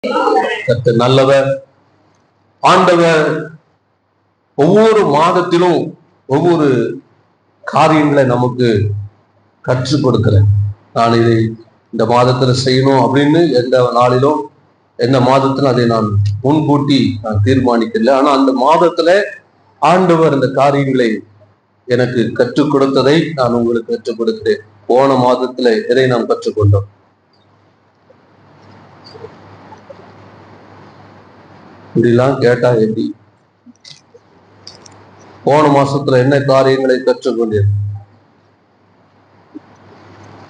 கர்த்தர் நல்லவர். ஆண்டவர் ஒவ்வொரு மாதத்திலும் ஒவ்வொரு காரியங்களை நமக்கு கற்றுக் கொடுக்கிறேன். நான் இதை இந்த மாதத்துல செய்யணும் அப்படின்னு எந்த நாளிலும் எந்த மாதத்திலும் அதை நான் முன்கூட்டி நான் தீர்மானிக்கல. ஆனா அந்த மாதத்துல ஆண்டவர் இந்த காரியங்களை எனக்கு கற்றுக் கொடுத்ததை நான் உங்களுக்கு கற்றுக் கொடுக்கிறேன். போன மாதத்துல எதை நாம் கற்றுக்கொண்டோம்? இப்படிலாம் கேட்டா எப்படி? போன மாசத்துல என்ன காரியங்களை கற்றுக்கொண்டேன்?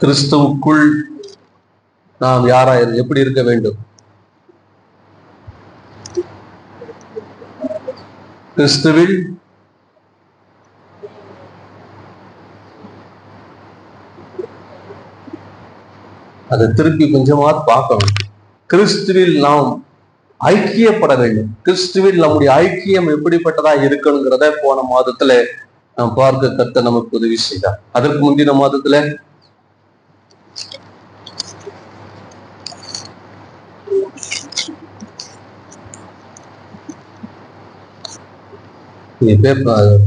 கிறிஸ்துவுக்குள் நாம் யாரா எப்படி இருக்க வேண்டும்? கிறிஸ்துவில் அதை திருப்பி கொஞ்சமாவது பார்க்கணும். கிறிஸ்துவில் நாம் ஐக்கியப்பட வேண்டும். கிறிஸ்துவில் நம்முடைய ஐக்கியம் எப்படிப்பட்டதா இருக்கணுங்கிறத போன மாதத்துல நாம் பார்க்க கர்த்தர் நமக்கு உதவி செய்தார். அதற்கு முந்தின மாதத்துல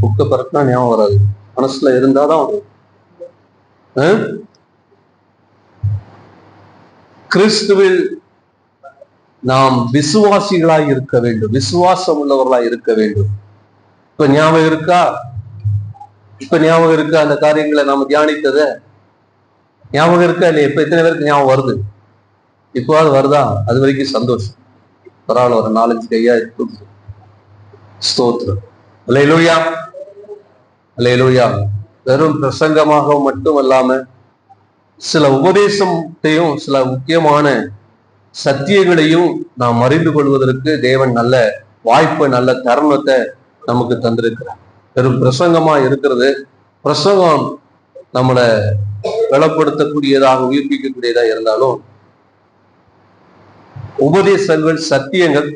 புக்க பறக்குனா ஞாபகம் வராது, மனசுல இருந்தாதான் கிறிஸ்துவில் நாம் விசுவாசிகளாய் இருக்க வேண்டும், விசுவாசம் உள்ளவர்களாய் இருக்க வேண்டும். இப்ப ஞாபகம் இருக்கா? அந்த காரியங்களை நாம தியானித்தத ஞாபகம் இருக்கா இல்லையா? இப்ப எத்தனை பேருக்கு ஞாபகம் வருது? இப்போது வருதா? அது வரைக்கும் சந்தோஷம். பரவாயில்ல, ஒரு 4-5 கையா இருக்கு. ஸ்தோத்திரம். அல்லேலூயா, அல்லேலூயா. வெறும் பிரசங்கமாக மட்டும் அல்லாம சில உபதேசத்தையும் சில முக்கியமான சத்தியங்களையும் நாம் அறிந்து கொள்வதற்கு தேவன் நல்ல வாய்ப்பை, நல்ல தருணத்தை நமக்கு தந்திருக்கிறார். வெறும் பிரசங்கமா இருக்கிறது, பிரசங்கம் நம்மளை பலப்படுத்தக்கூடியதாக, உயிர்ப்பிக்கக்கூடியதா இருந்தாலும் உபதேசங்கள், சத்தியங்கள்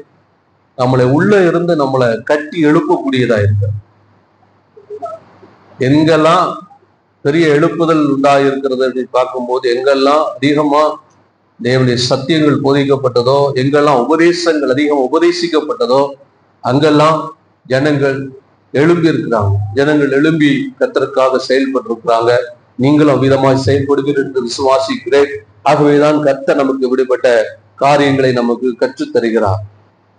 நம்மளை உள்ள இருந்து நம்மளை கட்டி எழுப்பக்கூடியதா இருக்கு. எங்கெல்லாம் பெரிய எழுப்புதல் உண்டாயிருக்கிறது அப்படின்னு பார்க்கும்போது, எங்கெல்லாம் அதிகமா தேவனுடைய சத்தியங்கள் போதிக்கப்பட்டதோ, எங்கெல்லாம் உபதேசங்கள் அதிகம் உபதேசிக்கப்பட்டதோ, அங்கெல்லாம் ஜனங்கள் எழும்பி இருக்கிறாங்க. ஜனங்கள் எழும்பி கர்த்தருக்காக செயல்பட்டு இருக்கிறாங்க. நீங்களும் விதமாய் செயல்படுவீர்கள் என்று விசுவாசிக்கிறேன். ஆகவேதான் கர்த்தர் நமக்கு விடுபட்ட காரியங்களை நமக்கு கற்றுத் தருகிறார்.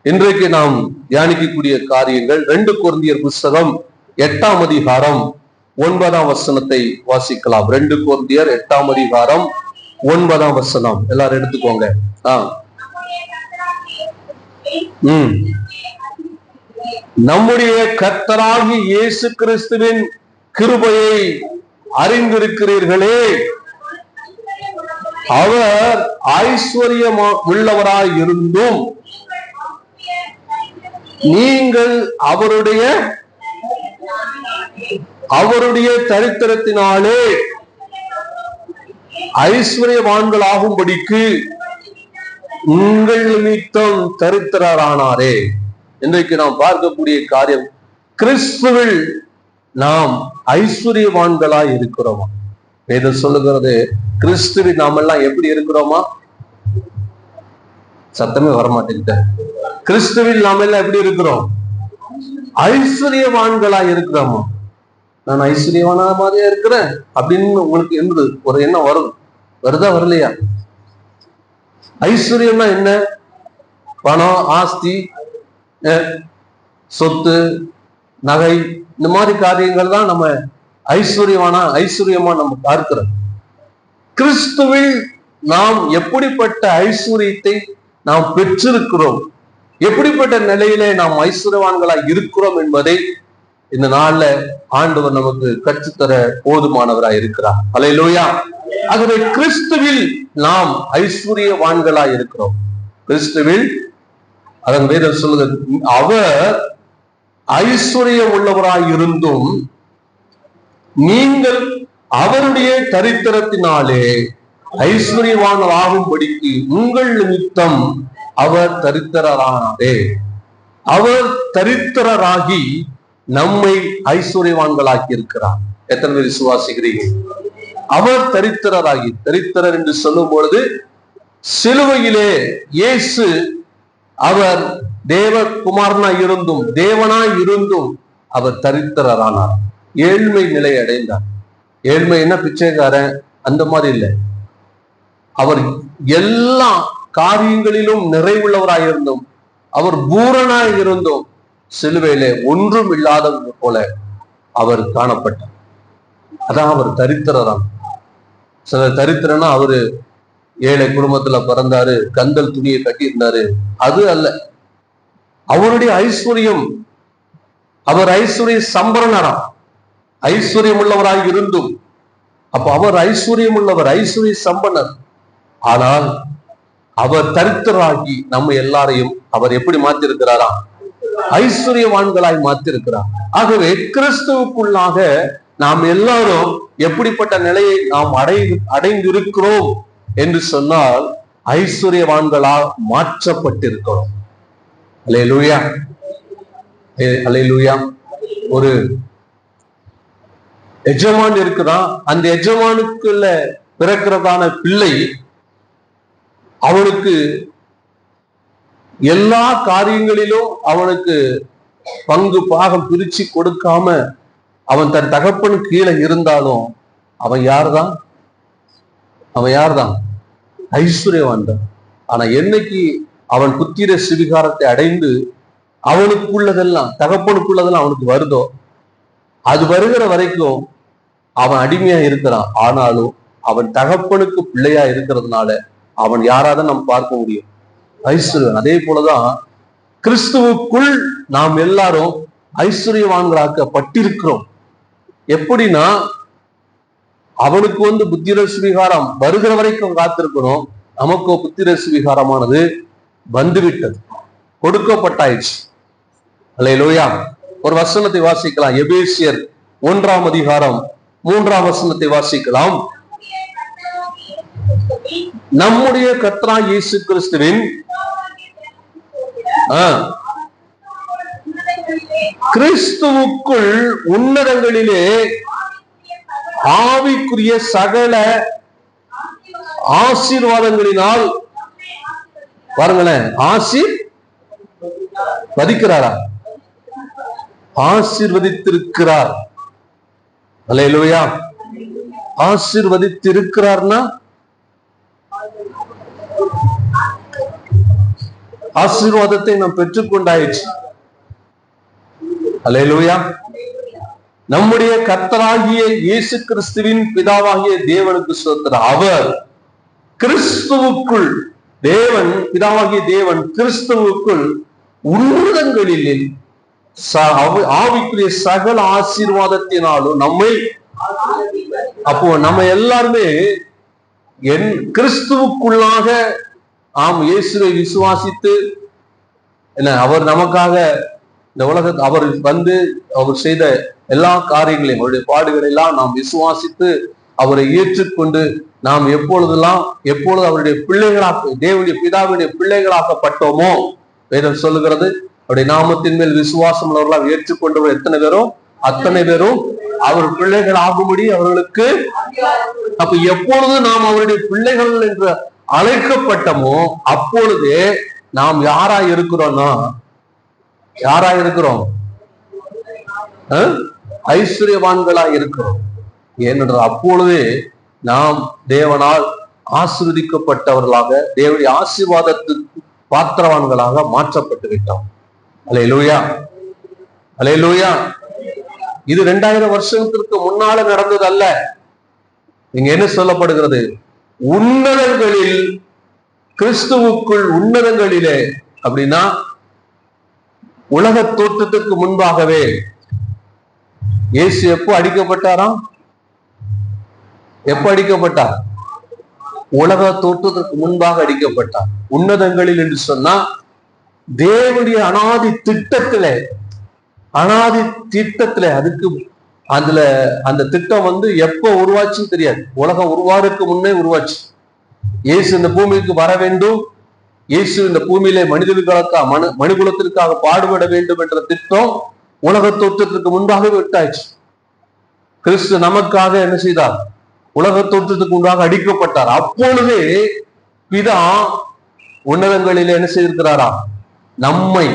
இன்றைக்கு நாம் தியானிக்கக்கூடிய காரியங்கள் 2 கொரிந்தியர் புஸ்தகம் 8ஆம் அதிகாரம் 9ஆம் வசனத்தை வாசிக்கலாம். 2 கொரிந்தியர் 8ஆம் அதிகாரம் 9ஆம் வசனம். எல்லாரும் எடுத்துக்கோங்க. நம்முடைய கர்த்தராகிய இயேசு கிறிஸ்துவின் கிருபையை அறிந்திருக்கிறீர்களே, அவர் ஐஸ்வர்யம் உள்ளவராய் இருந்தும் நீங்கள் அவருடைய தரித்திரத்தினாலே ஐஸ்வர்யவான்களாகும்படிக்கு உங்கள் நிமித்தம் தரித்திரரானாரே. இன்றைக்கு நாம் பார்க்கக்கூடிய காரியம், கிறிஸ்துவில் நாம் ஐஸ்வர்யவான்களாய் இருக்கிறோமா? வேதம் சொல்லுகிறது, கிறிஸ்துவில் நாம் எல்லாம் எப்படி இருக்கிறோமா? சத்தமே வரமாட்டேங்குது. கிறிஸ்துவில் நாம் எல்லாம் எப்படி இருக்கிறோம்? ஐஸ்வர்யவான்களாய் இருக்கிறோமா? நான் ஐஸ்வர்யவானா மாதிரியா இருக்கிறேன் அப்படின்னு உங்களுக்கு என்று ஒரு எண்ணம் வரும். வருதா, வரலையா? ஐஸ்வர்யம்னா என்ன? பணம், ஆஸ்தி, சொத்து, நகை, இந்த மாதிரி காரியங்கள் தான் நம்ம ஐஸ்வர்யமா நம்ம பார்க்கிறோம். கிறிஸ்துவில் நாம் எப்படிப்பட்ட ஐஸ்வர்யத்தை நாம் பெற்றிருக்கிறோம், எப்படிப்பட்ட நிலையிலே நாம் ஐஸ்வர்யவான்களாய் இருக்கிறோம் என்பதை இந்த நாள்ல ஆண்டவர் நமக்கு கற்றுத்தர போதுமானவராய் இருக்கிறார். அல்லேலூயா. ஆகவே கிறிஸ்துவில் நாம் ஐஸ்வர்யவான்களாய் இருக்கிறோம். கிறிஸ்துவில், அதன் வேதம் சொல்லுகிறது, அவர் ஐஸ்வர்யம் உள்ளவராய் இருந்தும் நீங்கள் அவருடைய தரித்திரத்தினாலே ஐஸ்வர்யவான்கள் ஆகும்படிக்கு உங்கள் நிமித்தம் அவர் தரித்திரரானாரே. அவர் தரித்திரராகி நம்மை ஐஸ்வர்யவான்களாக்கி இருக்கிறார். எத்தனை பேர் விசுவாசிக்கிறீங்க? அவர் தரித்திரராகி, தரித்திரர் என்று சொல்லும் பொழுது சிலுவையிலே இயேசு அவர் தேவகுமாரனாய் இருந்தும் தேவனாய் இருந்தும் அவர் தரித்திரரானார், ஏழ்மை நிலை அடைந்தார். ஏழ்மை என்ன பிச்சைக்காரன் அந்த மாதிரி இல்லை. அவர் எல்லா காரியங்களிலும் நிறைவுள்ளவராய் இருந்தும் அவர் பூரணாய் இருந்தும் சிலுவையிலே ஒன்றும் இல்லாதது போல அவர் காணப்பட்டார். அதான் அவர் தரித்திரரான். சில தரித்திரனா அவரு ஏழை குடும்பத்துல பிறந்தாரு, கந்தல் துணியை கட்டியிருந்தாரு, அது அல்ல. அவருடைய ஐஸ்வர்யம், அவர் ஐஸ்வர்ய சம்பரணராம், ஐஸ்வர்யம் உள்ளவராய் இருந்தும். அப்ப அவர் ஐஸ்வர்யம் உள்ளவர், ஐஸ்வர்ய சம்பனர். ஆனால் அவர் தரித்திராகி நம்ம எல்லாரையும் அவர் எப்படி மாத்திருக்கிறாரா? ஐஸ்வர்யவான்களாய் மாத்திருக்கிறார். ஆகவே கிறிஸ்துவுக்குள்ளாக நாம் எல்லாரும் எப்படிப்பட்ட நிலையை நாம் அடைந்திருக்கிறோம் என்று சொன்னால் ஐஸ்வர்யவான்களால் மாற்றப்பட்டிருக்கிறோம். அல்லேலூயா, அல்லேலூயா. ஒரு எஜமான் இருக்கிறான், அந்த எஜமானுக்குள்ள பிறக்கிறதான பிள்ளை அவனுக்கு எல்லா காரியங்களிலும் அவனுக்கு பங்கு பாகம் பிரிச்சு கொடுக்காம அவன் தன் தகப்பனு கீழே இருந்தாலும் அவன் யார்தான்? அவன் யார்தான்? ஐஸ்வர்யவான் தான். ஆனா என்னைக்கு அவன் புத்திர சுவிகாரத்தை அடைந்து அவனுக்குள்ளதெல்லாம் தகப்பனுக்குள்ளதெல்லாம் அவனுக்கு வருதோ, அது வருகிற வரைக்கும் அவன் அடிமையா இருக்கிறான். ஆனாலும் அவன் தகப்பனுக்கு பிள்ளையா இருக்கிறதுனால அவன் யாராதான் நம்ம பார்க்க முடியும்? ஐஸ்வர்யன். அதே போலதான் கிறிஸ்துவுக்குள் நாம் எல்லாரும் ஐஸ்வர்யவான்களாக்கப்பட்டிருக்கிறோம். எப்படின்னா அவனுக்கு புத்திர சுவிகாரம் வருகிற வரைக்கும் காத்திருக்கணும். நமக்கு புத்திர சுவிகாரமானது வந்துவிட்டது, கொடுக்கப்பட்டாயிடுச்சு. அல்லேலூயா. ஒரு வசனத்தை வாசிக்கலாம். எபேசியர் 1ஆம் அதிகாரம் 3ஆம் வசனத்தை வாசிக்கலாம். நம்முடைய கர்த்தராகிய இயேசு கிறிஸ்துவின் கிறிஸ்துவுக்குள் உன்னதங்களிலே ஆவிக்குரிய சகல ஆசீர்வாதங்களினால் பாருங்களேன், ஆசீர்வதிக்கிறாரா? ஆசீர்வதித்திருக்கிறார். அல்லேலூயா. ஆசீர்வதித்திருக்கிறார்னா ஆசீர்வாதத்தை நாம் பெற்றுக்கொண்டாயிற்று. அல்லேலூயா. நம்முடைய கர்த்தராகிய இயேசு கிறிஸ்துவின் பிதாவாகிய தேவனுக்கு ஸ்தோத்திரம். அவர் கிறிஸ்துவுக்குள், தேவன் பிதாவாகிய தேவன் கிறிஸ்துவுக்குள் உன்னதங்களில் ஆவிக்குரிய சகல ஆசீர்வாதத்தினாலும் நம்மை, அப்போ நம்ம எல்லாருமே கிறிஸ்துவுக்குள்ளாக இயேசுவை விசுவாசித்து என்ன அவர் நமக்காக இந்த உலகத்தை அவர் அவர் செய்த எல்லா காரியங்களையும் அவருடைய பாடுகளை எல்லாம் நாம் விசுவாசித்து அவரை ஏற்றுக்கொண்டு நாம் எப்பொழுது அவருடைய பிள்ளைகளாக, தேவனுடைய பிதாவுடைய பிள்ளைகளாக்கப்பட்டோமோ, வேதம் சொல்லுகிறது அவருடைய நாமத்தின் மேல் விசுவாசம் உள்ளவர்களாக ஏற்றுக்கொண்டவர் எத்தனை பேரோ அத்தனை பேரும் அவர் பிள்ளைகள் ஆகும்படி அவர்களுக்கு. அப்ப எப்பொழுது நாம் அவருடைய பிள்ளைகள் என்று அழைக்கப்பட்டமோ அப்பொழுதே நாம் யாரா இருக்கிறோம்னா, யாரா இருக்கிறோம்? ஐஸ்வர்யவான்களா இருக்கிறோம். ஏனென்றால் அப்பொழுதே நாம் தேவனால் ஆசீர்வதிக்கப்பட்டவர்களாக, தேவனுடைய ஆசீர்வாதத்துக்கு பாத்திரவான்களாக மாற்றப்பட்டு விட்டோம். அல்லேலூயா, அல்லேலூயா. இது 2000 வருஷத்திற்கு முன்னால நடந்தது அல்ல. இங்க என்ன சொல்லப்படுகிறது? உன்னதங்களில், கிறிஸ்துவுக்குள் உன்னதங்களிலே. அப்படின்னா உலக தோற்றத்துக்கு முன்பாகவே இயேசு எப்போ அடிக்கப்பட்டாராம்? எப்ப அடிக்கப்பட்டார்? உலக தோற்றத்திற்கு முன்பாக அடிக்கப்பட்டார். உன்னதங்களில் என்று சொன்னா தேவனுடைய அனாதி திட்டத்திலே, அதுக்கு அந்த திட்டம் எப்போ உருவாச்சுன்னு தெரியாது. உலகம் உருவாருக்கு முன்னே உருவாச்சு. இயேசு இந்த பூமிக்கு வர வேண்டும், இயேசு இந்த பூமியிலே மனிதகுலத்திற்காக பாடுபட வேண்டும் என்ற திட்டம் உலக தோற்றத்திற்கு முன்பாக விட்டாச்சு. கிறிஸ்து நமக்காக என்ன செய்தார்? உலக தோற்றத்துக்கு முன்பாக அடிக்கப்பட்டார். அப்பொழுதே பிதா உன்னதங்களிலே என்ன செய்திருக்கிறாரா? நம்மை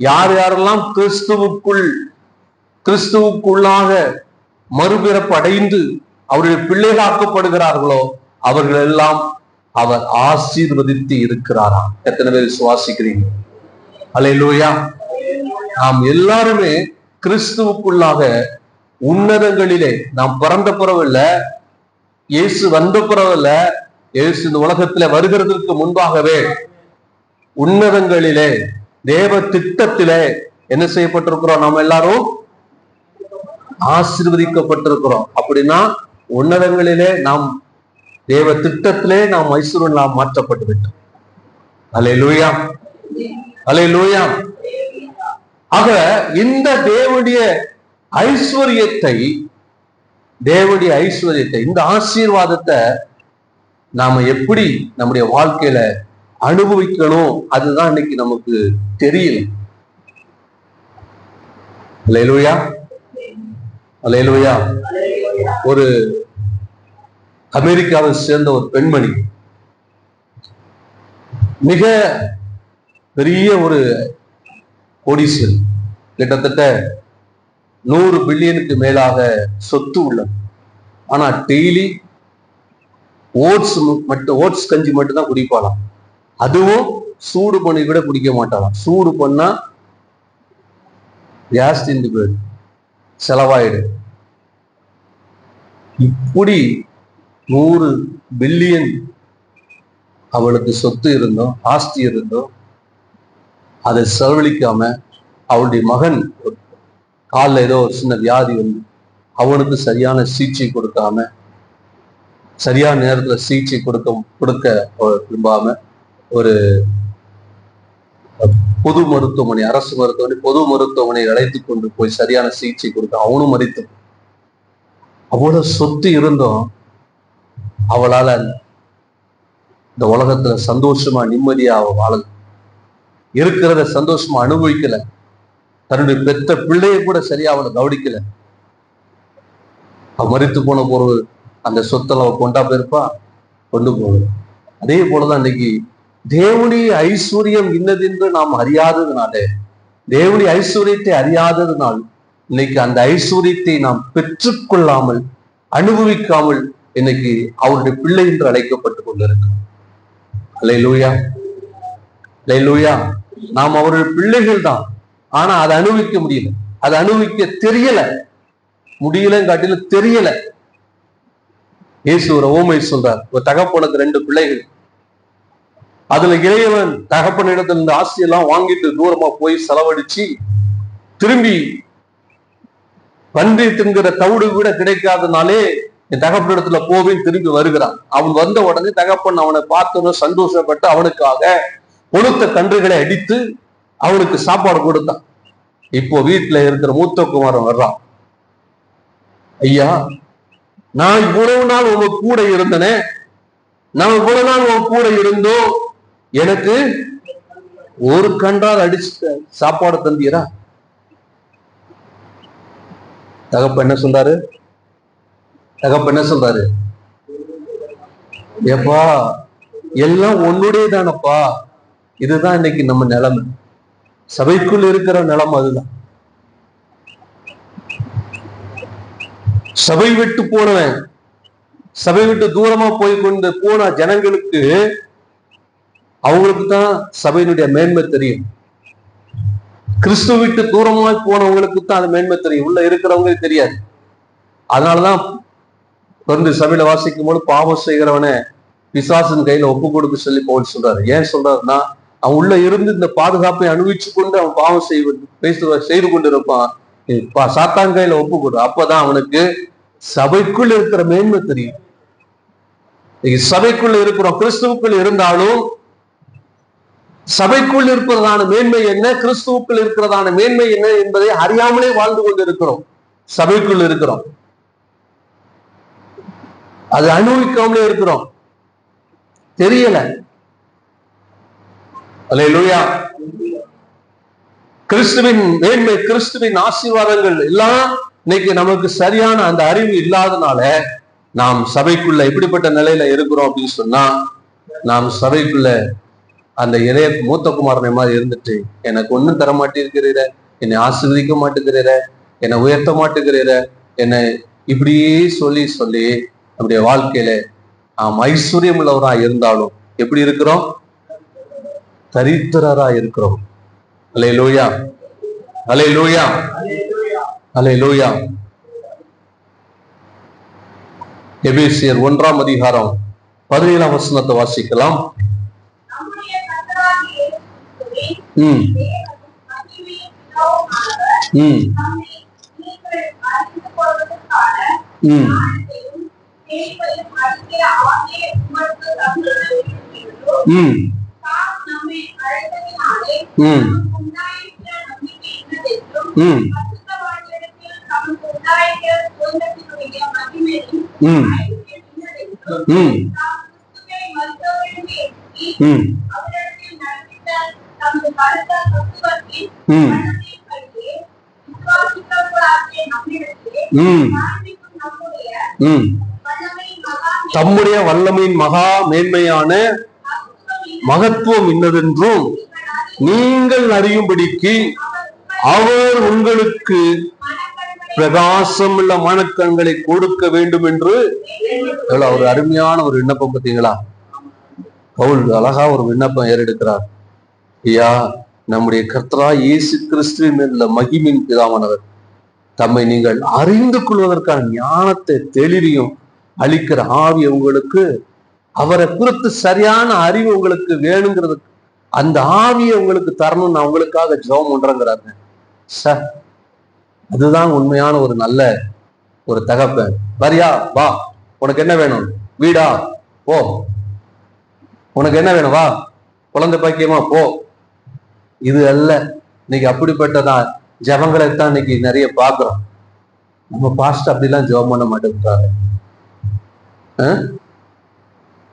யார் யாரெல்லாம் கிறிஸ்துவுக்குள்ளாக மறுபிறப்பு அடைந்து அவருடைய பிள்ளைகளாக்கப்படுகிறார்களோ அவர்கள் எல்லாம் அவர் ஆசீர்வதித்து இருக்கிறாராம். எத்தனை பேர் சுவாசிக்கிறீங்க? அல்லேலூயா. நாம் எல்லாருமே கிறிஸ்துவுக்குள்ளாக உன்னதங்களிலே நாம் பிறந்த பிறவில்ல, இயேசு வந்த பிறவில்ல, இயேசு இந்த உலகத்துல வருகிறதுக்கு முன்பாகவே உன்னதங்களிலே தேவ திட்டத்திலே என்ன செய்யப்பட்டிருக்கிறோம்? நாம் எல்லாரும் ஆசீர்வதிக்கப்பட்டிருக்கிறோம். அப்படின்னா உன்னதங்களிலே நாம் தேவ திட்டத்திலே நாம் ஐஸ்வர்யம் மாற்றப்பட்டு விட்டோம். அல்லேலூயா, அல்லேலூயா. ஆக இந்த தேவனுடைய ஐஸ்வர்யத்தை இந்த ஆசீர்வாதத்தை நாம எப்படி நம்முடைய வாழ்க்கையில அனுபவிக்கணும், அதுதான் இன்னைக்கு நமக்கு தெரியல. அல்லேலூயா, அல்லேலூயா. ஒரு அமெரிக்காவை சேர்ந்த ஒரு பெண்மணி, மிக பெரிய ஒரு கோடீஸ்வரி, கிட்டத்தட்ட 100 பில்லியனுக்கு மேலாக சொத்து உள்ளது. ஆனா டெய்லி ஓட்ஸ் கஞ்சி மட்டும் தான் குடிப்பாளாம். அதுவும் சூடு பண்ணி கூட குடிக்க மாட்டாளாம். சூடு பண்ணா கேஸ் தீர்ந்து போயிடும், செலவாயிடு. இப்படி 100 பில்லியன் அவளுக்கு சொத்து இருந்தோம், ஆஸ்தி இருந்தோம், அதை செலவழிக்காம அவளுடைய மகன் காலில் ஏதோ ஒரு சின்ன வியாதி வந்து அவனுக்கு சரியான சிகிச்சை கொடுக்காம, சரியான நேரத்துல சிகிச்சை கொடுக்க விரும்பாம ஒரு பொது மருத்துவமனை, அரசு மருத்துவமனை, பொது மருத்துவமனை அழைத்து கொண்டு போய் சரியான சிகிச்சை கொடுக்க அவனும் மறித்தான். அவ்வளவு சொத்து இருந்தோம் அவளால இந்த உலகத்துல சந்தோஷமா நிம்மதியா அவ வாழல, இருக்கிறத சந்தோஷமா அனுபவிக்கல, தன்னுடைய பெத்த பிள்ளையை கூட சரியா அவளை கவனிக்கல. அவ மறித்து போன பொருள் அந்த சொத்தெல்லாம் அவ கொண்டா போயிருப்பா, கொண்டு போகுது. அதே போலதான் இன்னைக்கு தேவனுடைய ஐஸ்வர்யம் இன்னதென்று நாம் அறியாததுனால, தேவனுடைய ஐஸ்வர்யத்தை அறியாததுனால் இன்னைக்கு அந்த ஐஸ்வர்யத்தை நாம் பெற்றுக்கொள்ளாமல் அனுபவிக்காமல் இன்னைக்கு அவருடைய பிள்ளை என்று அழைக்கப்பட்டுக் கொண்டிருக்கிறோம். அல்லேலூயா, அல்லேலூயா. நாம் அவருடைய பிள்ளைகள் தான், ஆனா அதை அனுபவிக்க முடியல, அதை அனுபவிக்க தெரியல, முடியலங்காட்டில தெரியல. இயேசு ஒரு ஓமை சொல்றார். ஒரு தகப்பனுக்கு 2 பிள்ளைகள், அதுல இளையவன் தகப்பனிடத்துல இந்த ஆசையெல்லாம் வாங்கிட்டு தூரமா போய் செலவழிச்சு திரும்பி பன்றி தின்கிற தவிடு கூட கிடைக்காதனாலே என் தகப்பனிடத்துல போவேன் திரும்பி வருகிறான். அவன் வந்த உடனே தகப்பன் அவனை பார்த்ததும் சந்தோஷப்பட்டு அவனுக்காக கொழுத்த கன்றுகளை அடித்து அவனுக்கு சாப்பாடு கொடுத்தான். இப்போ வீட்டுல இருக்கிற மூத்த குமாரன் வர்றான். ஐயா, நான் இவ்வளவு நாள் உங்க கூட இருந்தனே, நான் இவ்வளவு நாள் உங்க கூட இருந்தோம், எனக்கு ஒரு கன்றால் அடிச்சு சாப்பாடு தந்தீரா? தகப்பன் என்ன சொல்றாரு? ஏப்பா, எல்லாம் உன்னுடைய தானப்பா. இதுதான் இன்னைக்கு நம்ம நிலைமை, சபைக்குள் இருக்கிற நிலைமை அதுதான். சபை விட்டு போனவன், சபை விட்டு தூரமா போய் கொண்டு போன ஜனங்களுக்கு அவங்களுக்கு தான் சபையினுடைய மேன்மை தெரியும். கிறிஸ்துவ விட்டு தூரமாய் போனவங்களுக்கு தான் அது மேன்மை தெரியும், உள்ள இருக்கிறவங்களுக்கு தெரியாது. அதனாலதான் வந்து சபையில வாசிக்கும் போது பாவம் செய்கிறவனை பிசாசின் கையில ஒப்பு கொடுக்க சொல்லி பவுல் சொல்றாரு. ஏன் சொல்றாருன்னா, அவன் உள்ள இருந்து இந்த பாதுகாப்பை அனுபவிச்சு கொண்டு அவன் பாவம் செய்து கொண்டு இருப்பான். சாத்தான் கையில ஒப்பு கொடு, அப்பதான் அவனுக்கு சபைக்குள் இருக்கிற மேன்மை தெரியும். சபைக்குள்ள இருக்கிறோம், கிறிஸ்துவுக்குள் இருந்தாலும் சபைக்குள் இருக்கிறதான மேன்மை என்ன, கிறிஸ்துவுக்குள் இருக்கிறதான மேன்மை என்ன என்பதை அறியாமலே வாழ்ந்து கொண்டு இருக்கிறோம். சபைக்குள் இருக்கிறோம், அது அனுபவிக்காமலே இருக்கிறோம், தெரியல. அல்லேலூயா. கிறிஸ்துவின் மேன்மை, கிறிஸ்துவின் ஆசீர்வாதங்கள் எல்லாம் இன்னைக்கு நமக்கு சரியான அந்த அறிவு இல்லாதனால நாம் சபைக்குள்ள எப்படிப்பட்ட நிலையில இருக்கிறோம் அப்படின்னு சொன்னா, நாம் சபைக்குள்ள அந்த இளைய மூத்த குமாரனை மாதிரி இருந்துட்டு எனக்கு ஒன்னும் தர மாட்டேங்கிறீர, என்னை ஆசீர்வதிக்க மாட்டேங்கிறீர, என்னை உயர்த்த மாட்டேங்கிறீர, என்னை இப்படியே சொல்லி சொல்லி நம்முடைய வாழ்க்கையில ஐஸ்வர்யம் உள்ளவரா இருந்தாலும் எப்படி இருக்கிறோம்? தரித்திரரா இருக்கிறோம். அல்லேலூயா, அல்லேலூயா, அல்லேலூயா. எபேசியர் 1ஆம் அதிகாரம் 17ஆம் வசனத்தை வாசிக்கலாம். தம்முடைய வல்லமையின் மகா மேன்மையான மகத்துவம் இன்னதென்றும் நீங்கள் அறியும்படிக்கு அவர் உங்களுக்கு பிரகாசம் உள்ள மனக்கண்களை கொடுக்க வேண்டும் என்று ஒரு அருமையான ஒரு விண்ணப்பம். பார்த்தீங்களா? பவுல் அழகா ஒரு விண்ணப்பம் ஏறெடுக்கிறார். ஐயா, நம்முடைய கர்த்தராகிய இயேசு கிறிஸ்துவின் மேல் மகிமையின் பிதாவானவர் தம்மை நீங்கள் அறிந்து கொள்வதற்கான ஞானத்தை தெளிவையும் அளிக்கிற ஆவி உங்களுக்கு, அவரை குறித்து சரியான அறிவு உங்களுக்கு வேணுங்கிறது, அந்த ஆவியை உங்களுக்கு தரணும். நான் உங்களுக்காக ஜெபம் பண்றேங்கிறாங்க. அதுதான் உண்மையான ஒரு நல்ல ஒரு தகப்பன். வரியா, வா, உனக்கு என்ன வேணும்? வீடா, போ. உனக்கு என்ன வேணும்? வா. குழந்தை பாக்கியமா, போ. இது அல்ல. இன்னைக்கு அப்படிப்பட்டதான் ஜபங்களைத்தான் இன்னைக்கு நிறைய பாக்குறோம். நம்ம பாஸ்ட் அப்படிலாம் ஜெபம் பண்ண மாட்டேங்கிறாங்க.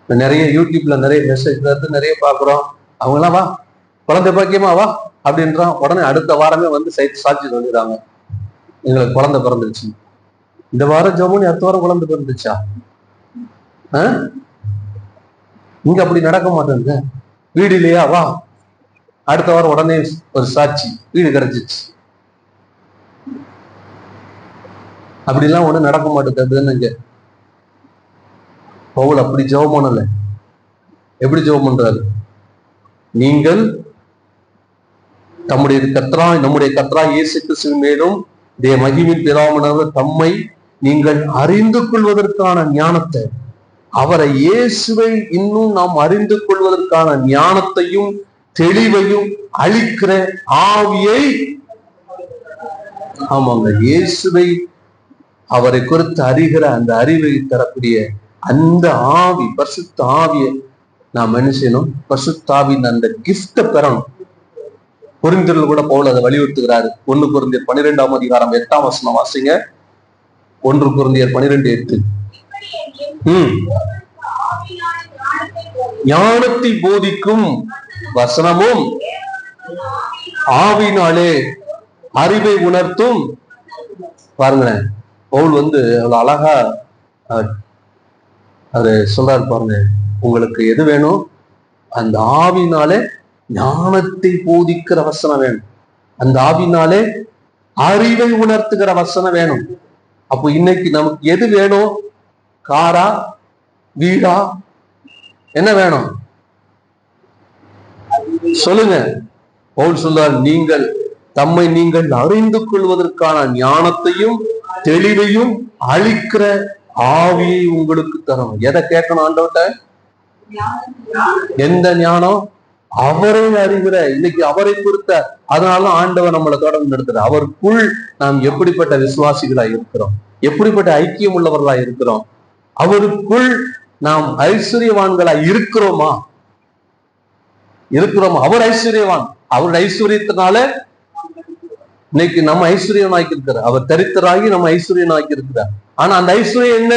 நிறைய யூடியூப்ல நிறைய மெசேஜ்ல இருந்து நிறைய பாக்குறோம். அவங்க எல்லாம் வா, குழந்தை பாக்கியமா, வா அப்படின்றான். உடனே அடுத்த வாரமே வந்து சாட்சி சொல்லிடுறாங்க, எங்களுக்கு குழந்தை பிறந்துருச்சு. இந்த வாரம் ஜெபம், அடுத்த வாரம் குழந்தை பிறந்துச்சா? இங்க அப்படி நடக்க மாட்டேங்க. வீடு இல்லையா? வா, அடுத்த வாரம் உடனே ஒரு சாட்சி, வீடு கிடைச்சிச்சு. அப்படிலாம் ஒண்ணு நடக்க மாட்டேங்குதுன்னு பவுல் அப்படி ஜெபம் பண்ணல. எப்படி ஜெபம் பண்றாரு? நீங்கள் நம்முடைய கர்த்தரா இயேசு கிறிஸ்துவின் மேலும் மகிமையின் பிதாவானவர் தம்மை நீங்கள் அறிந்து கொள்வதற்கான ஞானத்தை, அவரை இயேசுவை இன்னும் நாம் அறிந்து கொள்வதற்கான ஞானத்தையும் தெளிவையும் அளிக்கிற ஆவியை, ஆமாங்க, இயேசுவை அவரை குறித்து அறிகிற அந்த அறிவை தரக்கூடிய அந்த ஆவி, பரிசுத்த ஆவியை நாம் என்ன செய்யணும்? பரிசுத்த ஆவியின் அந்த கிஃப்ட பெறணும். கொரிந்தியர்கள் கூட பவுல் அதை வலியுறுத்துகிறாரு. 1 கொரிந்தியர் 12ஆம் அதிகாரம் 8ஆம் வசனம் வாசிங்க. 1 கொரிந்தியர் 12:8. ஞானத்தை போதிக்கும் வசனமும் ஆவினாலே அறிவை உணர்த்தும். பாருங்களேன், பவுல் அவ்வளவு அழகா அவரு சொல்றாரு. பாருங்க, உங்களுக்கு எது வேணும்? அந்த ஆவினாலே ஞானத்தை போதிக்கிற வசனம் வேணும். அந்த ஆவினாலே அறிவை உணர்த்துகிற வசனம் வேணும். அப்போ இன்னைக்கு நமக்கு எது வேணும்? காரா, வீடா, என்ன வேணும் சொல்லுங்க. பவுல் சொல்றார், நீங்கள் தம்மை நீங்கள் அறிந்து கொள்வதற்கான ஞானத்தையும் தெளிவையும் அளிக்கிற ஆவியை உங்களுக்கு தரும். எதை கேட்கணும் ஆண்டவர்கிட்ட? எந்த ஞானம்? அவரை அறிகிற, இன்னைக்கு அவரை குறித்த. அதனால ஆண்டவர் நம்மளை தொடர்ந்து நடத்துறார். அவருக்குள் நாம் எப்படிப்பட்ட விசுவாசிகளா இருக்கிறோம், எப்படிப்பட்ட ஐக்கியம் உள்ளவர்களா இருக்கிறோம், அவருக்குள் நாம் ஐஸ்வர்யவான்களா இருக்கிறோமா? அவர் ஐஸ்வர்யவான். அவருடைய ஐஸ்வர்யத்தினால இன்னைக்கு நம்ம ஐஸ்வர்யம் ஆக்கி இருக்கிறார். அவர் தரித்திராகி நம்ம ஐஸ்வர்யம் ஆக்கி இருக்கிறார். ஆனா அந்த ஐஸ்வர்யம் என்ன?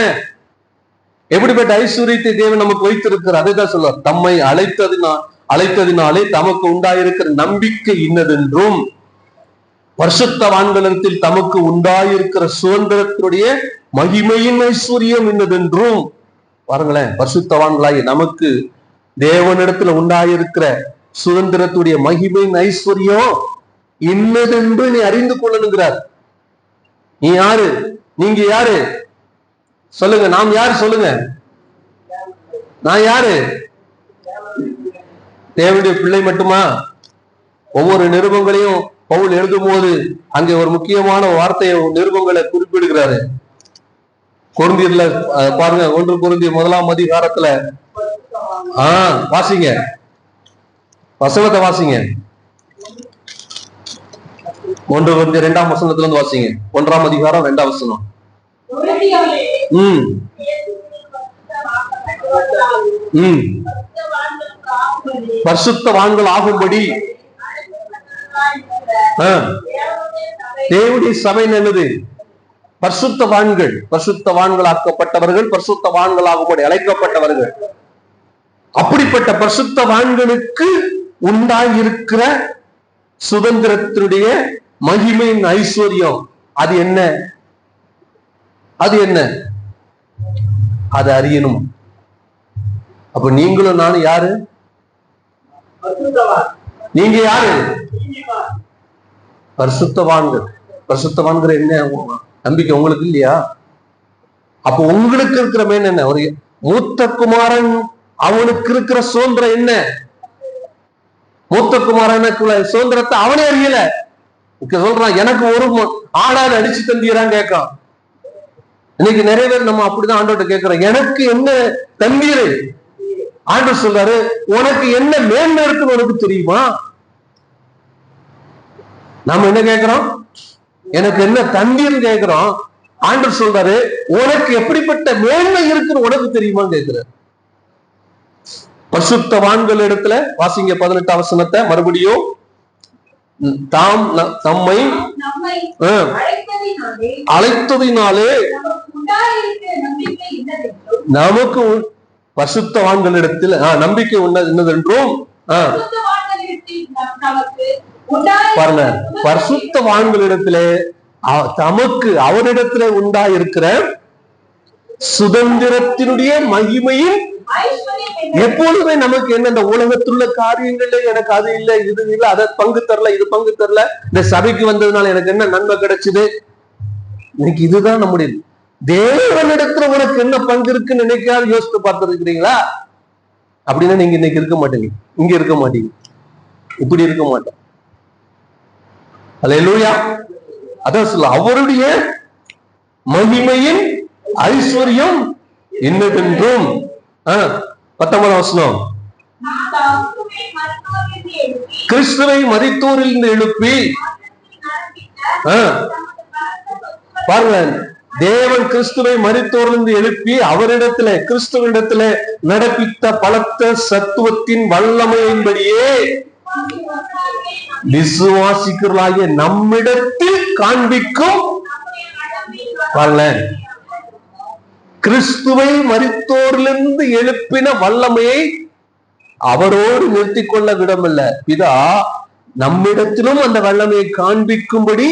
எப்படிப்பட்ட ஐஸ்வர்யத்தை தேவன் நமக்கு வைத்திருக்கிறார்? அதைதான் சொல்லுவார், தம்மை அழைத்ததினாலே தமக்கு உண்டாயிருக்கிற நம்பிக்கை இன்னதென்றும் பரிசுத்தவான்களிடத்தில் தமக்கு உண்டாயிருக்கிற சுதந்திரத்தினுடைய மகிமையின் ஐஸ்வர்யம் இன்னதென்றும். பாருங்களேன், பரிசுத்தவான்களாகி நமக்கு தேவனிடத்துல உண்டாயிருக்கிற சுதந்திரத்துடைய மகிமையின் ஐஸ்வர்யம் இன்னதென்று நீ அறிந்து கொள்ளணுங்கிறார். நீ யாரு? நீங்க யாரு சொல்லுங்க. நாம் யாரு சொல்லுங்க. நான் யாரு? தேவனுடைய பிள்ளை மட்டுமா? ஒவ்வொரு நிருபங்களையும் பவுல் எழுதும் போது அங்கே ஒரு முக்கியமான வார்த்தையை நிருபங்களை குறிப்பிடுகிறாரு. கொரிந்தியர்ல பாருங்க, 1 கொரிந்தியர் 1ஆம் அதிகாரத்துல வாசிங்க, வசனத்தை வாசிங்க. 1 கொரிந்தியர் 2ஆம் வசனத்துல இருந்து வாசிங்க. 1ஆம் அதிகாரம் 2ஆம் வசனம். பரிசுத்தவான்கள் ஆகும்படி தேவனுடைய சபை நல்லது. பரிசுத்தவான்கள், பரிசுத்தவான்கள் ஆக்கப்பட்டவர்கள், பரிசுத்தவான்கள் ஆகும்படி அழைக்கப்பட்டவர்கள். அப்படிப்பட்ட பரிசுத்தவான்களுக்கு உண்டாயிருக்கிற சுதந்திரத்தினுடைய மகிமையின் ஐஸ்வர்யம் அது என்ன? அது என்ன? அது அறியணும். அப்ப நீங்களும் நானும் யாரு? நீங்க யாரு? பரிசுத்தவான்கள். பரிசுத்தவான்கள் என்ன நம்பிக்கை உங்களுக்கு இல்லையா? அப்ப உங்களுக்கு இருக்கிற மேன் என்ன? ஒரு மூத்த குமாரன், அவனுக்கு இருக்கிற சுதந்திரம் என்ன? மூத்த குமாரனுக்குள்ள சுதந்திரத்தை அவனே அறியல. சொல்றான், எனக்கு ஒரு ஆடாது அடிச்சு தந்தீரான்னு கேட்கான். இன்னைக்கு நிறைய பேர் நம்ம அப்படிதான் ஆண்டவர்கிட்ட கேட்கிறோம், எனக்கு என்ன தந்தீரு? ஆண்டவர் சொல்றாரு, உனக்கு என்ன மேன்மை இருக்குன்னு உனக்கு தெரியுமா? நாம என்ன கேட்கிறோம்? எனக்கு என்ன தந்தீர்னு கேட்கிறோம். ஆண்டவர் சொல்றாரு, உனக்கு எப்படிப்பட்ட மேன்மை இருக்குன்னு உனக்கு தெரியுமான்னு கேட்கிறார். பரிசுத்தவான்கள் இடத்துல வாசிங்க 18ஆம் வசனத்தை மறுபடியும். தாம் தம்மை அழைத்ததினாலே நமக்கு பரிசுத்தவான்களிடத்தில் நம்பிக்கை என்னதென்றும் பாருங்க, பரிசுத்தவான்களிடத்திலே தமக்கு அவரிடத்திலே உண்டாயிருக்கிற சுதந்திரத்தினுடைய மகிமையின் எப்பொழுதுமே நமக்கு என்ன, இந்த உலகத்துள்ள காரியங்கள்ல எனக்கு அது இல்லை, இது இல்லை, அதை பங்கு தரல, இது பங்கு தரல, இந்த சபைக்கு வந்ததுனால எனக்கு என்ன நன்மை கிடைச்சது? இன்னைக்கு இதுதான் நம்முடைய தேவனிடத்துல உனக்கு என்ன பங்கு இருக்குன்னு நினைக்காது யோசித்து பார்த்துருக்கிறீங்களா? அப்படின்னா நீங்க இன்னைக்கு இருக்க மாட்டீங்க, இங்க இருக்க மாட்டீங்க, இப்படி இருக்க மாட்டோம். அல்லேலூயா. அதான் சொல்ல, அவருடைய மகிமையின் ஐஸ்வர்யம் என்னதென்றும் 19ஆம் வசனம். கிறிஸ்துவை மரித்தோரில் இருந்து எழுப்பி பாருங்க, தேவன் கிறிஸ்துவை மரித்தோரிலிருந்து எழுப்பி அவரிடத்துல கிறிஸ்துவிடத்துல நடப்பித்த பலத்த சத்துவத்தின் வல்லமையின்படியே விசுவாசிக்கலாகிய நம்மிடத்தில் காண்பிக்கும். பாருங்க, கிறிஸ்துவை மரித்தோரிலிருந்து எழுப்பின வல்லமையை அவரோடு நிறுத்திக் கொள்ள விடமல்ல, பிதா நம்மிடத்திலும் அந்த வல்லமையை காண்பிக்கும்படி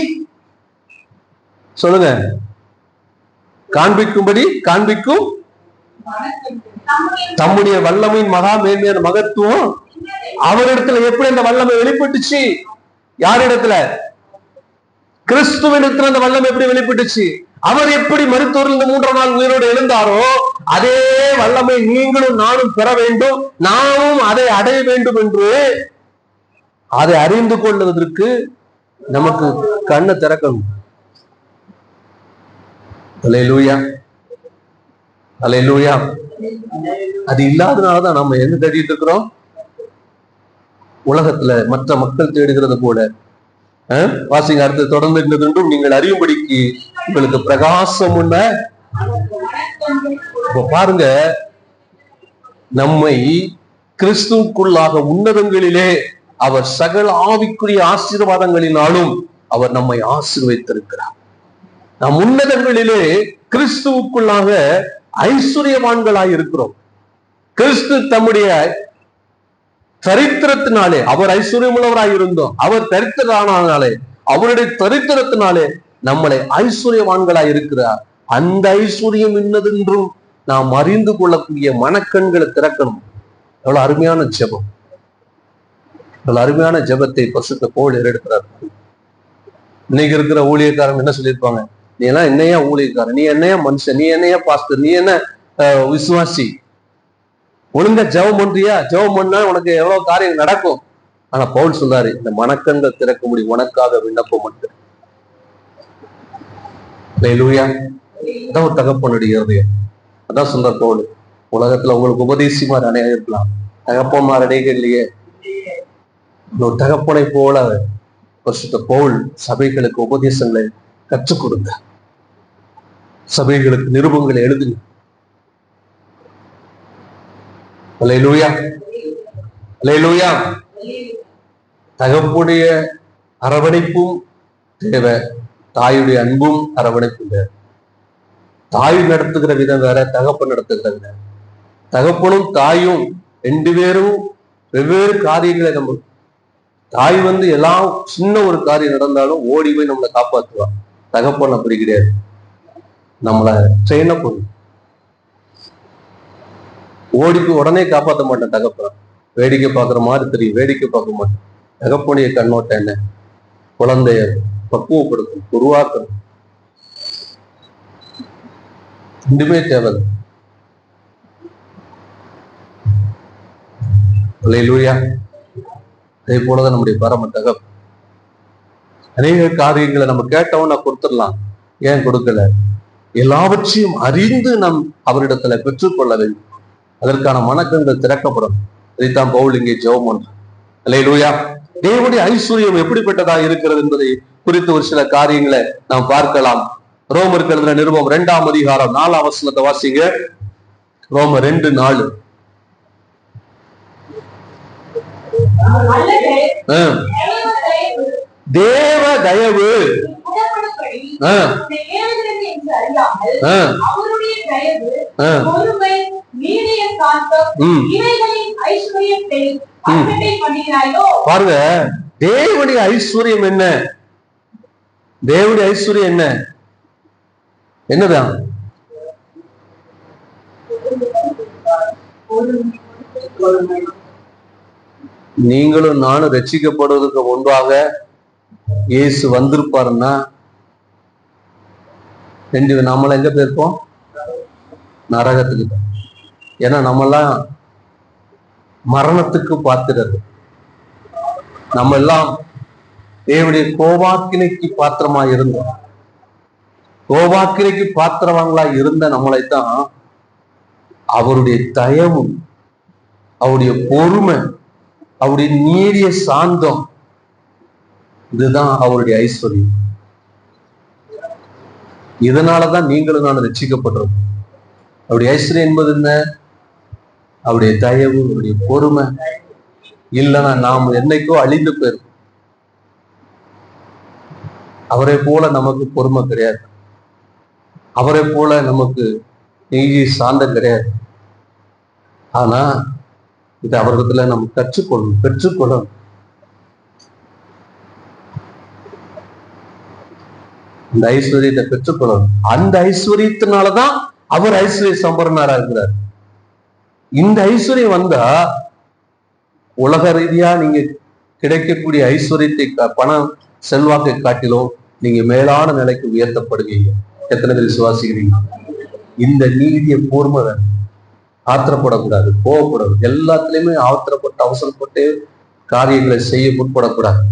சொல்லுங்க, காண்பிக்கும் தம்முடைய வல்லமையின் மகா மேன்மையான மகத்துவம் அவரிடத்துல எப்படி அந்த வல்லமை வெளிப்பட்டுச்சு? யாரிடத்துல? கிறிஸ்துவிடத்துல அந்த வல்லமை எப்படி வெளிப்பட்டுச்சு? அவர் எப்படி மருத்துவரிலிருந்து 3ஆம் நாள் உயிரோடு எழுந்தாரோ அதே வல்லமை நீங்களும் நானும் பெற வேண்டும், நாமும் அதை அடைய வேண்டும் என்று அதை அறிந்து கொள்வதற்கு நமக்கு கண்ணை திறக்கணும். அல்லேலூயா, அல்லேலூயா. அது இல்லாதனாலதான் நம்ம எங்க தேடிட்டு இருக்கிறோம்? உலகத்துல மற்ற மக்கள் தேடுகிறது போல. வாசிங்க, அடுத்து தொடர்ந்து நீங்கள் அறியும்படிக்கு உங்களுக்கு பிரகாசம் உள்ள. பாருங்க, நம்மை கிறிஸ்துவுக்குள்ளாக உன்னதங்களிலே அவர் சகல ஆவிக்குரிய ஆசீர்வாதங்களினாலும் அவர் நம்மை ஆசீர்வதித்திருக்கிறார். நாம் உன்னதங்களிலே கிறிஸ்துவுக்குள்ளாக ஐஸ்வர்யவான்களாய் இருக்கிறோம். கிறிஸ்து தம்முடைய சரித்திரத்தினாலே அவர் ஐஸ்வர்யமுள்ளவராய் இருந்தோம். அவர் தரித்திரனாலே, அவருடைய தரித்திரத்தினாலே நம்மளை ஐஸ்வர்யவான்களாய் இருக்கிறார். அந்த ஐஸ்வர்யம் என்னதென்றும் நாம் அறிந்து கொள்ளக்கூடிய மனக்கண்களை திறக்கணும். எவ்வளவு அருமையான ஜெபம்! அருமையான ஜெபத்தை பரிசுத்த பவுல் ஏறெடுக்கிறார். இன்னைக்கு இருக்கிற ஊழியக்காரங்க என்ன சொல்லியிருப்பாங்க? நீ எல்லாம் என்னையா ஊழியக்காரன், நீ என்னையா மனுஷன், நீ என்னையா பாஸ்டர், நீ என்ன விசுவாசி, ஒழுங்கா ஜெபம் பண்றியா? ஜெபம் பண்ணா உனக்கு எவ்வளவு காரியம் நடக்கும். ஆனா பவுல் சொல்றாரு, இந்த மனக்கண்கள் திறக்க முடியும், உனக்காக விண்ணப்பம் மட்டும். அதான் ஒரு தகப்பனுடைய இருதயம். அதான் சொல்ற பவுல், உலகத்துல உங்களுக்கு உபதேசிமார் அநேகம் இருக்கலாம், தகப்பன்மார் அநேகம் இல்லையே. ஒரு தகப்பனை போல பரிசுத்த பவுல் சபைகளுக்கு உபதேசங்களை கற்றுக் கொடுங்க, சபைகளுக்கு நிருபங்களை எழுதுங்க. அல்லேலூயா, அல்லேலூயா. தகப்புடைய அரவணைப்பும் தேவை, தாயுடைய அன்பும் அரவணைப்பும் தேவை. தாய் நடத்துகிற விதம் வேற, தகப்பன் நடத்துகிற விதம். தகப்பனும் தாயும் ரெண்டு பேரும் வெவ்வேறு காரியங்களை நம்ம, தாய் எல்லாம் சின்ன ஒரு காரியம் நடந்தாலும் ஓடி போய் நம்மளை காப்பாற்றுவான். தகப்பன் அப்படி கிடையாது, நம்மளை ட்ரெயின பண்ணும். ஓடிக்கு உடனே காப்பாற்ற மாட்டேன் தகப்பன், வேடிக்கை பார்க்குற மாதிரி தெரியும், வேடிக்கை பார்க்க மாட்டேன். தகப்பனுடைய கண்ணோட்டம் என்ன? குழந்தைய பக்குவப்படுத்தும், உருவாக்கணும். ரெண்டுமே தேவை. அல்லேலூயா. அதே போலதான் நம்முடைய பரம தகப்பன். அநேக காரியங்களை நம்ம கேட்டவன கொடுத்துடலாம், ஏன் கொடுக்கல? எல்லாவற்றையும் அறிந்து நாம் அவரிடத்துல பெற்றுக்கொள்ள வேண்டும். அதற்கான மனக்கண்கள் திறக்கப்படும். இதைத்தான் பவுல் இங்கே ஜெபம் பண்றார். அல்லேலூயா. தேவனுடைய ஐஸ்வர்யம் எப்படிப்பட்டதா இருக்கிறது என்பதை குறித்து ஒரு சில காரியங்களை நாம் பார்க்கலாம். ரோமருக்கு எழுதின நிருபம் 2ஆம் அதிகாரம் 4ஆம் வசனத்தை வாசிங்க. ரோமர் 2:4. தேவ தயவு பாருங்க, தேவனுடைய ஐஸ்வர்யம் என்ன? தேவனுடைய ஐஸ்வர்யம் என்ன? என்னதான்? நீங்களும் நானும் ரட்சிக்கப்படுவதற்கு முன்பாக இயேசு வந்திருப்பாருன்னா நம்மள எங்க போயிருப்போம்? நரகத்துக்கு. ஏன்னா நம்மெல்லாம் மரணத்துக்கு பார்த்துறது. நம்ம எல்லாம் தேவனுடைய கோபாக்கினைக்கு பாத்திரமா இருந்தோம். கோபாக்கினைக்கு பாத்திரவாங்களா இருந்த நம்மளைத்தான் அவருடைய தயவும், அவருடைய பொறுமை, அவருடைய நீடிய சாந்தம், இதுதான் அவருடைய ஐஸ்வர்யம். இதனாலதான் நீங்களும் நான் ரட்சிக்கப்பட்டிருக்கோம். அவருடைய ஐஸ்வர்யம் என்பது என்ன? அவருடைய தயவு, அவருடைய பொறுமை. இல்லைன்னா நாம் என்னைக்கோ அழிந்து போயிருக்கோம். அவரை போல நமக்கு பொறுமை கிடையாது, அவரை போல நமக்கு நீதி சாந்தம் கிடையாது. ஆனா இது அவர்களிடத்துல நம்ம கற்றுக்கொள்ளணும், பெற்றுக்கொள்ளணும். இந்த ஐஸ்வர்யத்தை பெற்றுக்கொள்ளணும். அந்த ஐஸ்வர்யத்தினாலதான் அவர் ஐஸ்வர்ய சம்பரனாரா இருக்கிறார். இந்த ஐஸ்வர்யம் வந்தா உலக ரீதியா நீங்க கிடைக்கக்கூடிய ஐஸ்வர்யத்தை, பணம் செல்வாக்கை காட்டிலும் நீங்க மேலான நிலைக்கு உயர்த்தப்படுவீங்க. எத்தனை பேர் விசுவாசிக்கிறீங்க? இந்த நீதிய பூர்ம ஆத்திரப்படக்கூடாது, கோவப்படாது. எல்லாத்துலயுமே ஆத்திரப்பட்டு அவசரப்பட்டு காரியங்களை செய்ய முற்படக்கூடாது.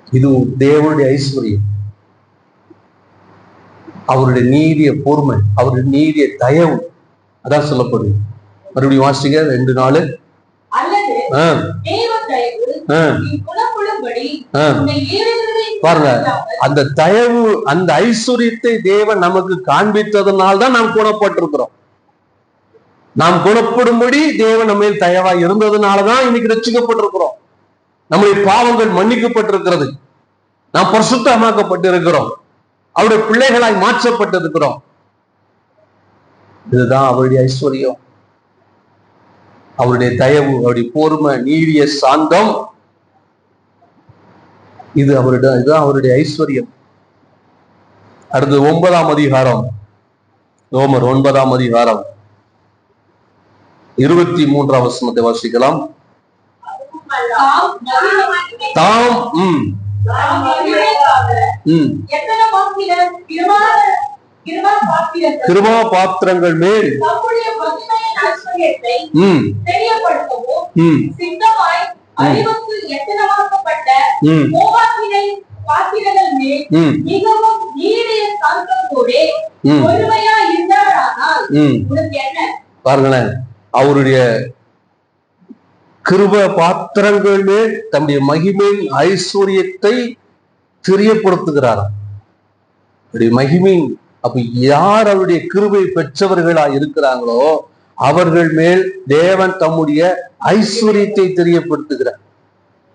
இது தேவனுடைய ஐஸ்வர்யம். அவருடைய நீதிய பொறுமை, அவருடைய நீதிய தயவு, அதான் சொல்லப்படுது. மறுபடியும் வாசிங்க 2:4. பாருங்க, அந்த தயவு, அந்த ஐஸ்வர்யத்தை தேவன் நமக்கு காண்பித்ததுனால்தான் நாம் குணப்பட்டிருக்கிறோம். நாம் குணப்படும்படி தேவன் நம்ம தயவா இருந்ததுனாலதான் இன்னைக்கு ரட்சிக்கப்பட்டிருக்கிறோம். நம்முடைய பாவங்கள் மன்னிக்கப்பட்டிருக்கிறது, நாம் பரிசுத்தமாக்கப்பட்டிருக்கிறோம், அவருடைய பிள்ளைகளாய் மாற்றப்பட்டிருக்கிறோம். இதுதான் அவருடைய ஐஸ்வர்யம், அவருடைய தயவு, அவருடைய பொறுமை, நீடிய சாந்தம். இதுதான் அவருடைய ஐஸ்வர்யம். அடுத்து 9ஆம் அதிகாரம், ரோமர் 9ஆம் அதிகாரம் 23ஆம் வசனத்தை வாசிக்கலாம். தாம் கிருபா பாத்திரங்கள் மேல் பாருங்களேன், அவருடைய கிருப பாத்திரங்கள் மேல் தம்முடைய மகிமையின் ஐஸ்வர்யத்தை தெரியப்படுத்துகிறார். மகிமையின் அப்ப யார் அவருடைய கிருபை பெற்றவர்களா இருக்கிறாங்களோ அவர்கள் மேல் தேவன் தம்முடைய ஐஸ்வர்யத்தை தெரியப்படுத்துகிறார்.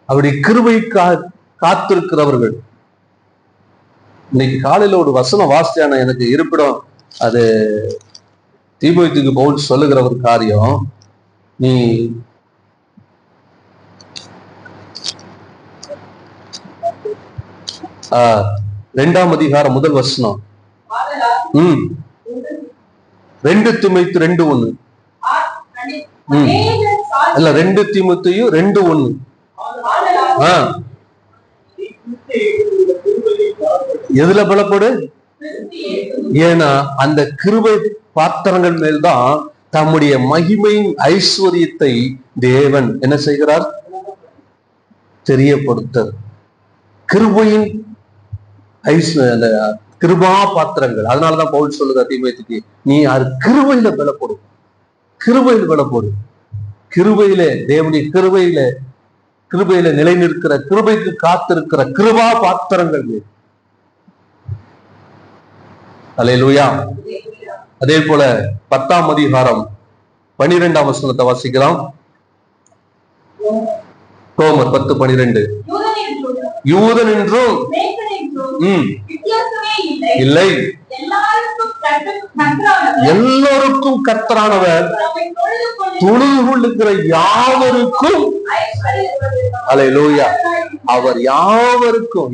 அவருடைய கிருபை காத்திருக்கிறவர்கள். இன்னைக்கு காலையில ஒரு வசனம் வாசிச்சான எனக்கு இருப்பிடம், அது தீமோத்தேயுக்கு பவுல் சொல்லுகிற ஒரு காரியம். நீ 2ஆம் அதிகாரம் முதல் வசனம். 2 தீமோத்தேயு 2:1 இல்ல 2 தீமோத்தேயு 2:1. எதுல பலப்படு? ஏன்னா அந்த கிருபை பாத்திரங்கள் மேல்தான் தம்முடைய மகிமையின் ஐஸ்வர்யத்தை தேவன் என்ன செய்கிறார்? தெரியப்படுத்த. கிருபையின் அந்த கிருபா பாத்திரங்கள். அதனாலதான் பவுல் சொல்லுகிறார் தீமோத்தேயுக்கு, நீ அது கிருபையில பலப்படும், கிருபையில பலப்படும். கிருபையில தேவனுடைய கிருபையில நிலை நிற்கிற, கிருபைக்கு காத்திருக்கிற கிருபா பாத்திரங்கள். அல்லேலூயா. அதே போல 10ஆம் அதிகாரம் 12ஆம் வசனத்தை வாசிக்கலாம். ரோமர் 10:12. யூதன் என்றும் இல்லை, எல்லோருக்கும் கர்த்தரானவர் தொழுது கொள்ளுகிற யாவருக்கும். அல்லேலூயா. அவர் யாவருக்கும்,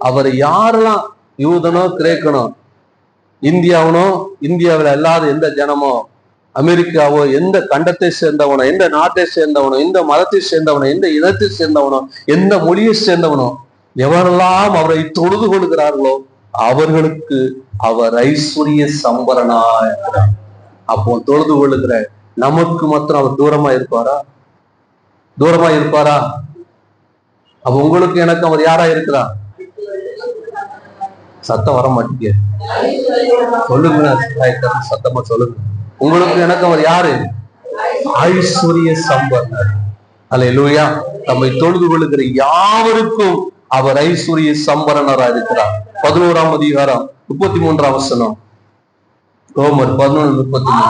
அவர் யாரெல்லாம் யூதனோ கிரேக்கனோ இந்தியாவனோ இந்தியாவில் அல்லாத எந்த ஜனமோ அமெரிக்காவோ எந்த கண்டத்தை சேர்ந்தவனோ எந்த நாட்டை சேர்ந்தவனோ எந்த மதத்தை சேர்ந்தவனோ எந்த இனத்தை சேர்ந்தவனோ எந்த மொழியை சேர்ந்தவனோ எவரெல்லாம் அவரை தொழுது கொள்கிறார்களோ அவர்களுக்கு அவர் ஐஸ்வர்ய சம்பரனா இருக்கிறார். அப்போ தொழுது கொள்ளுகிற நமக்கு மாத்திரம் அவர் தூரமா இருப்பாரா? தூரமா இருப்பாரா? அப்ப உங்களுக்கு எனக்கு அவர் யாரா இருக்கிறார்? சத்தம் வர மாட்டீங்க, சொல்லுங்க, சத்தமா சொல்லுங்க. உங்களுக்கு எனக்கு அவர் யாரு? ஐஸ்வர்ய சம்பரனர். அல்லேலூயா. நம்மை தொழுது கொள்ளுகிற யாவருக்கும் அவர் ஐஸ்வர்ய சம்பரனரா இருக்கிறார். 11ஆம் அதிகாரம் 33ஆம் வசனம். ரோமர் 11:33.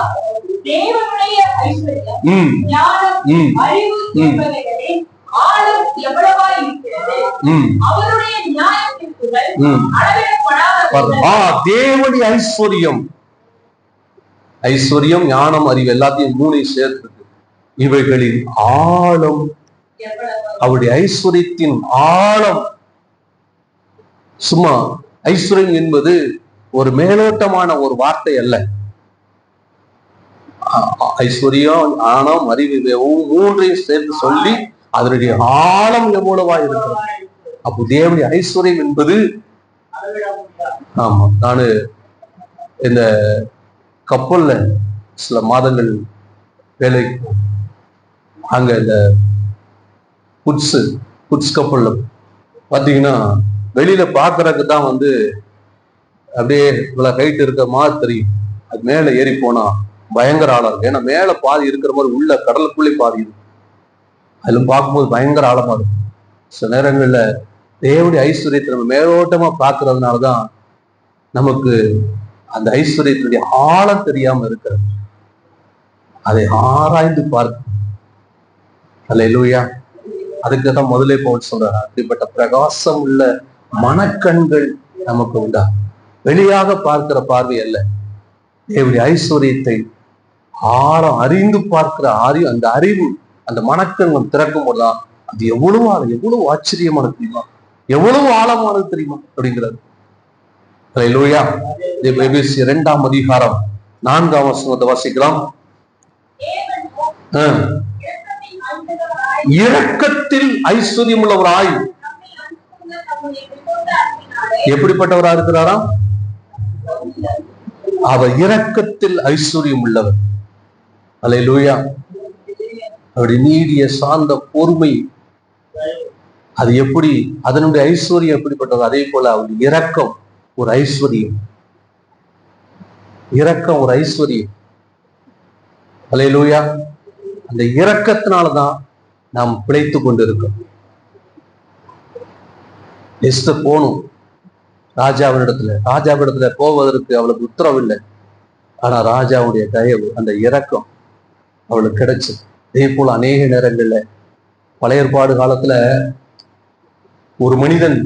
தேவனுடைய ஐஸ்வர்யம், ஐஸ்வர்யம், ஞானம், அறிவு எல்லாத்தையும் மூணையும் சேர்த்து இவைகளின் ஆழம், அவருடைய ஐஸ்வர்யத்தின் ஆழம். சும்மா ஐஸ்வர்யம் என்பது ஒரு மேலோட்டமான ஒரு வார்த்தை அல்ல. ஐஸ்வர்யம், ஞானம், அறிவு மூன்றையும் சேர்த்து சொல்லி அதனுடைய ஆழம் எவ்வளவா இருக்கிறது. அப்போ தேவனுடைய ஐஸ்வர்யம் என்பது, ஆமா, நானு இந்த கப்பல்ல சில மாதங்கள் வேலைக்கு அங்க இந்த குட்ஸ் கப்பல்ல பாத்தீங்கன்னா வெளியில பாக்குறதுக்கு தான் அப்படியே இவ்வளவு ஹைட் இருக்கிற மாதிரி தெரியும். அது மேல ஏறி போனா பயங்கர ஆழம் இருக்கு. ஏன்னா மேல பாதி இருக்கிற மாதிரி உள்ள கடலுக்குள்ளே பாதி இருக்கு. அதுல பார்க்கும்போது பயங்கர ஆழமா இருக்கும். சில நேரங்கள்ல தேவனுடைய ஐஸ்வர்யத்தை நம்ம மேலோட்டமா பாக்குறதுனாலதான் நமக்கு அந்த ஐஸ்வர்யத்தினுடைய ஆழம் தெரியாம இருக்கிறது. அதை ஆராய்ந்து பார்க்க. அல்லேலூயா. அதுக்கு தான் முதலே பவுல் சொல்றாரு, அப்படிப்பட்ட பிரகாசம் உள்ள மனக்கண்கள் நமக்கு உண்டா. வெளியாக பார்க்கிற பார்வை அல்ல, தேவனுடைய ஐஸ்வர்யத்தை ஆழம் அறிந்து பார்க்கிற அந்த அறிவு, அந்த மனக்கண்கள் திறக்கும் போதுதான் அது எவ்வளவு ஆச்சரியமானது தெரியுமா, எவ்வளவு ஆழமானது தெரியுமா அப்படிங்கிறது. அல்லேலூயா. 2ஆம் அதிகாரம் 4ஆம் வசனத்தை வாசிக்கலாம். இரக்கத்தில் ஐஸ்வர்யம் உள்ளவராய். எப்படிப்பட்டவரா இருக்கிறாராம்? அவர் இரக்கத்தில் ஐஸ்வர்யம் உள்ளவர். அல்லேலூயா. அவருடைய நீடிய சார்ந்த பொறுமை, அது எப்படி, அதனுடைய ஐஸ்வர்யம் எப்படிப்பட்டது? அதே போல அவருடைய இரக்கம் ஒரு ஐஸ்வர்யம். இரக்கம் ஒரு ஐஸ்வர்யம். அல்லேலூயா. அந்த இரக்கத்தினாலதான் நாம் பிழைத்து கொண்டிருக்கோம். எஸ்தர் போகணும் ராஜாவிடத்துல போவதற்கு அவளுக்கு உத்தரவில்லை. ஆனா ராஜாவுடைய தயவு, அந்த இரக்கம் அவளுக்கு கிடைச்சது. இதே போல அநேக நேரங்கள்ல பழைய ஏற்பாடு காலத்துல ஒரு மனிதன்,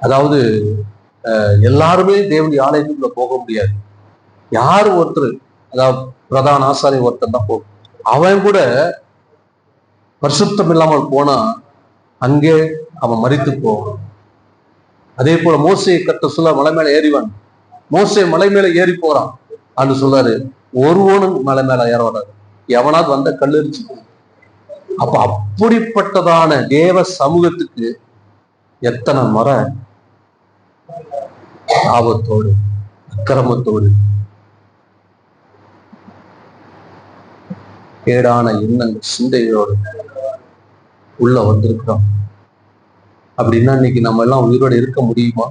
அதாவது எல்லாருமே தேவனுடைய ஆலயத்துக்குள்ள போக முடியாது. யாரு ஒருத்தர், அதாவது பிரதான ஆசாரிய ஒருத்தர் தான் போகும். அவன் கூட பரிசுத்தம் இல்லாமல் போனா அங்கே அவன் மரித்து போவான். அதே போல மோசே கர்த்தர் சொல்ல மலை மேல ஏறிவான். மோசே மலை மேல ஏறி போறான் அப்படின்னு சொல்றாரு. ஒருவனும் மலை மேல ஏற வராது, எவனாவது வந்த கல்லெரிச்சு. அப்ப அப்படிப்பட்டதான தேவ சமூகத்துக்கு எத்தனை முறை ஆபத்தோடு அக்கிரமத்தோடு கேடான எண்ணங்கள் சிந்தைகளோடு உள்ள வந்திருக்கிறோம். அப்படின்னா இன்னைக்கு நம்ம எல்லாம் உயிரோடு இருக்க முடியுமா?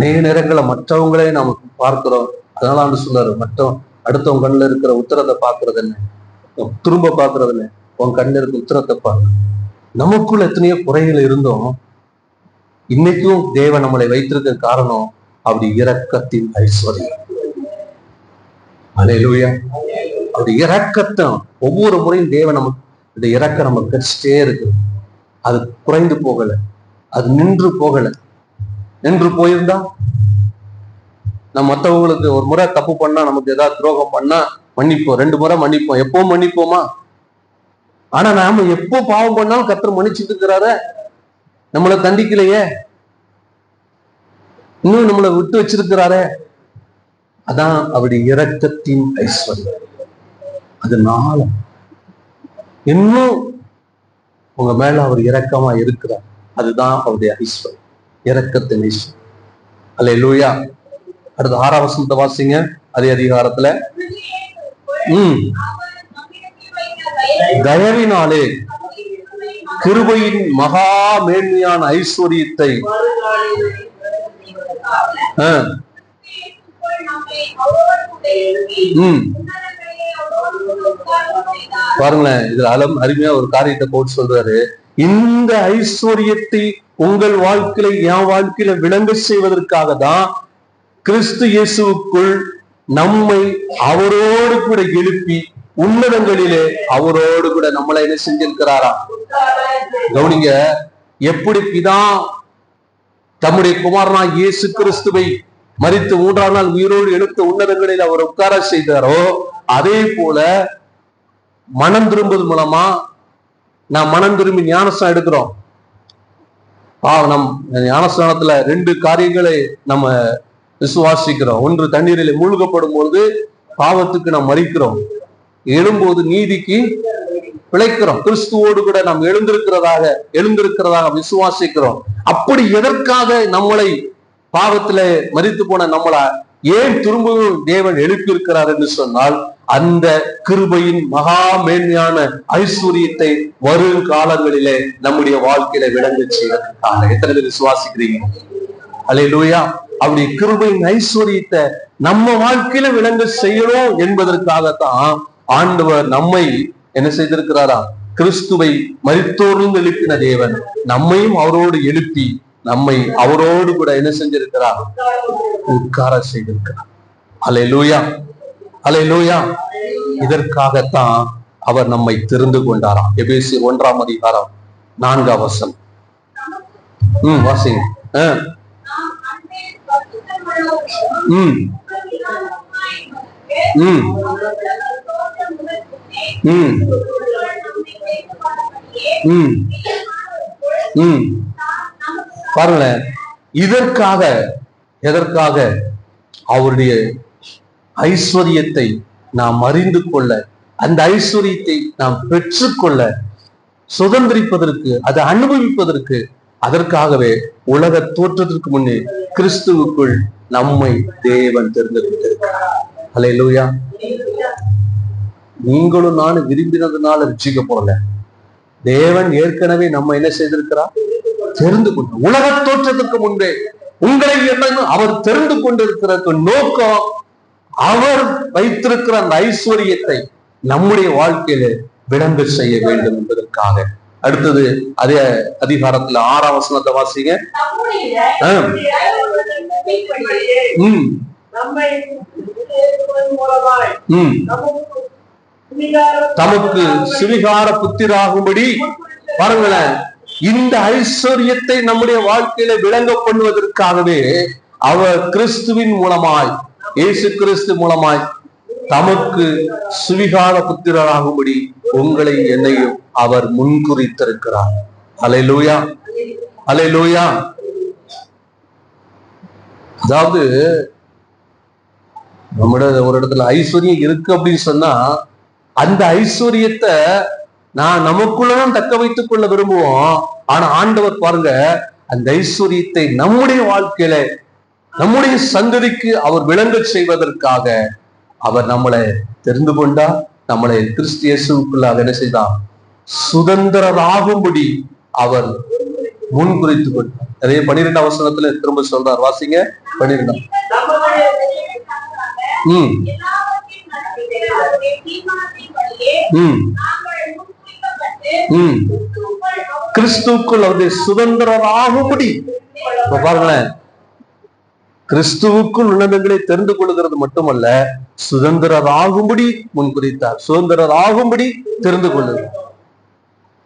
நேரங்களை மற்றவங்களே நாம பார்க்கிறோம். அதனால ஆண்டு சொல்றாரு, அடுத்தவங்க கண்ணுல இருக்கிற உத்தரத்தை பாக்குறது என்ன, திரும்ப பாக்குறது என்ன, உன் கண்ணுல இருக்க உத்தரத்தை பாரு. நமக்குள்ள எத்தனையோ குறைகள் இருந்தோம், இன்னைக்கும் தேவன் நம்மளை வைத்திருக்க காரணம் அப்படி இரக்கத்தின் ஐஸ்வர்யம். அல்லேலூயா. அப்படி இரக்கத்தை ஒவ்வொரு முறையும் தேவன் நமக்கு இந்த இரக்கம் நமக்கு கிடைச்சிட்டே இருக்கு. அது குறைந்து போகல, அது நின்று போகல. நின்று போயிருந்தா நம்ம மற்றவங்களுக்கு ஒரு முறை தப்பு பண்ணா, நமக்கு ஏதாவது துரோகம் பண்ணா மன்னிப்போம், 2 முறை மன்னிப்போம், எப்பவும் மன்னிப்போமா? ஆனா நாம எப்போ பாவம் பண்ணாலும் கர்த்தர் மன்னிச்சுட்டு இருக்கிறாரு, நம்மளை தண்டிக்கலையே, இன்னும் நம்மளை விட்டு வச்சிருக்கிறாரே. அதான் அவருடைய இரக்கத்தின் ஐஸ்வர்யம். அதனால இன்னும் உங்க மேல அவர் இரக்கமா இருக்கிறார். அதுதான் அவருடைய ஐஸ்வர்யம், இரக்கத்தின் ஐஸ்வர்யம். அல்லேலூயா. அடுத்து 6ஆம் வசனத்தை வாசிங்க, அதே அதிகாரத்துல. தயவினாலே கிருபையின் மகா மேன்மையான ஐஸ்வர்யத்தை பாருங்களேன், இதுல அருமையா ஒரு காரியத்தை போட்டு சொல்றாரு. இந்த ஐஸ்வர்யத்தை உங்கள் வாழ்க்கையில, என் வாழ்க்கையில விளங்க செய்வதற்காக தான் கிறிஸ்து இயேசுவுக்குள் நம்மை அவரோடு கூட எழுப்பி உன்னதங்களிலே அவரோடு கூட நம்மளை என்ன செஞ்சிருக்கிறாரா? கவனிங்க, எப்படி பிதா தம்முடைய குமாரனா இயேசு கிறிஸ்துவை மரித்து 3ஆம் நாள் உயிரோடு எழுத்த உன்னதங்களில் அவர் உட்கார செய்தாரோ, அதே போல மனம் திரும்புவது மூலமா நாம் மனம் திரும்பி ஞானஸ்தானம் எடுக்கிறோம். நம் ஞானஸ்தானத்துல 2 காரியங்களை நம்ம விசுவாசிக்கிறோம். ஒன்று, தண்ணீரில் மூழ்கப்படும் போது பாவத்துக்கு நாம் மரிக்கிறோம், எழும்போது நீதிக்கு பிழைக்கிறோம். கிறிஸ்துவோடு கூட நாம் எழுந்திருக்கிறதாக விசுவாசிக்கிறோம். அப்படி எதற்காக நம்மளை பாவத்துல மரித்து போன நம்மளை ஏன் திரும்பவும் தேவன் எழுப்பி இருக்கிறார் என்று சொன்னால், அந்த கிருபையின் மகா மேன்மையான ஐஸ்வர்யத்தை வரும் காலங்களிலே நம்முடைய வாழ்க்கையில விளங்க செய்வதற்காக. எத்தனை பேர் விசுவாசிக்கிறீங்க? அல்லேலூயா. அப்படி கிருபையின் ஐஸ்வர்யத்தை நம்ம வாழ்க்கையில விளங்க செய்யணும் என்பதற்காகத்தான் ஆண்டவர் நம்மை என்ன செய்திருக்கிறாரா? கிறிஸ்துவை மரித்தோரிலிருந்து எழுப்பின தேவன் நம்மையும் அவரோடு எழுப்பி நம்மை அவரோடு கூட என்ன செஞ்சிருக்கிறார்? உட்கார செய்திருக்கிறார். அல்லேலூயா, அல்லேலூயா. இதற்காகத்தான் அவர் நம்மை தெரிந்து கொண்டாராம். எபேசியர் 1ஆம் அதிகாரம் 4ஆம் வசனம். வாசிங்க. பாருங்களேன், எதற்காக அவருடைய ஐஸ்வர்யத்தை நாம் அறிந்து கொள்ள, அந்த ஐஸ்வர்யத்தை நாம் பெற்றுக்கொள்ள, சுதந்திரிப்பதற்கு, அதை அனுபவிப்பதற்கு, அதற்காகவே உலக தோற்றத்திற்கு முன்னே கிறிஸ்துவுக்குள் நம்மை தேவன் தேர்ந்தெடுத்திருக்கிறார். அல்லேலூயா. நீங்களும் நானும் விரும்பினதுனால ரட்சிக்க போல, தேவன் ஏற்கனவே நம்ம என்ன செய்திருக்கிறார்? தெரிந்து கொண்டு, உலக தோற்றத்துக்கு முன்பே உங்களை அவர் தெரிந்து கொண்டிருக்கிற நோக்கம், அவர் வைத்திருக்கிற அந்த ஐஸ்வர்யத்தை நம்முடைய வாழ்க்கையில விளங்க செய்ய வேண்டும் என்பதற்காக. அடுத்தது அதே அதிகாரத்துல 6ஆம் வசனத்தை வாசிங்க. தமக்கு சுவிகார புத்திராகும்படி, பாருங்களேன், இந்த ஐஸ்வர்யத்தை நம்முடைய வாழ்க்கையில விளங்க பண்ணுவதற்காகவே அவர் கிறிஸ்துவின் மூலமாய், இயேசு கிறிஸ்து மூலமாய் தமக்கு சுவிகார புத்திரராகும்படி உங்களை என்னையும் அவர் முன்குறித்திருக்கிறார். அல்லேலூயா, அல்லேலூயா. அதாவது நம்முடைய ஒரு இடத்துல ஐஸ்வர்யம் இருக்கு அப்படின்னு சொன்னா, அந்த ஐஸ்வர்யத்தை நான் நமக்குள்ளதான் தக்க வைத்துக் கொள்ள விரும்புவோம். ஆனா ஆண்டவர் பாருங்க, அந்த ஐஸ்வர்யத்தை நம்முடைய வாழ்க்கையில, நம்முடைய சந்ததிக்கு அவர் விளங்க செய்வதற்காக அவர் நம்மளை தெரிந்து கொண்டா, நம்மளை கிறிஸ்து இயேசுவுக்குள்ள என்ன செய்தார்? சுதந்திரராகும்படி அவர் முன் குறித்து கொண்டார். அதே 12ஆம் வசனத்துல திரும்ப சொல்றார், வாசிங்க 12. கிறிஸ்துவுக்குள் அவருடைய சுதந்திரராகும்படி. பாருங்களேன், கிறிஸ்துவுக்குள் உள்ளவர்களை தெரிந்து கொள்கிறது மட்டுமல்ல, சுதந்திரராகும்படி முன் குறித்தார். சுதந்திரராகும்படி தெரிந்து கொள்ளுது.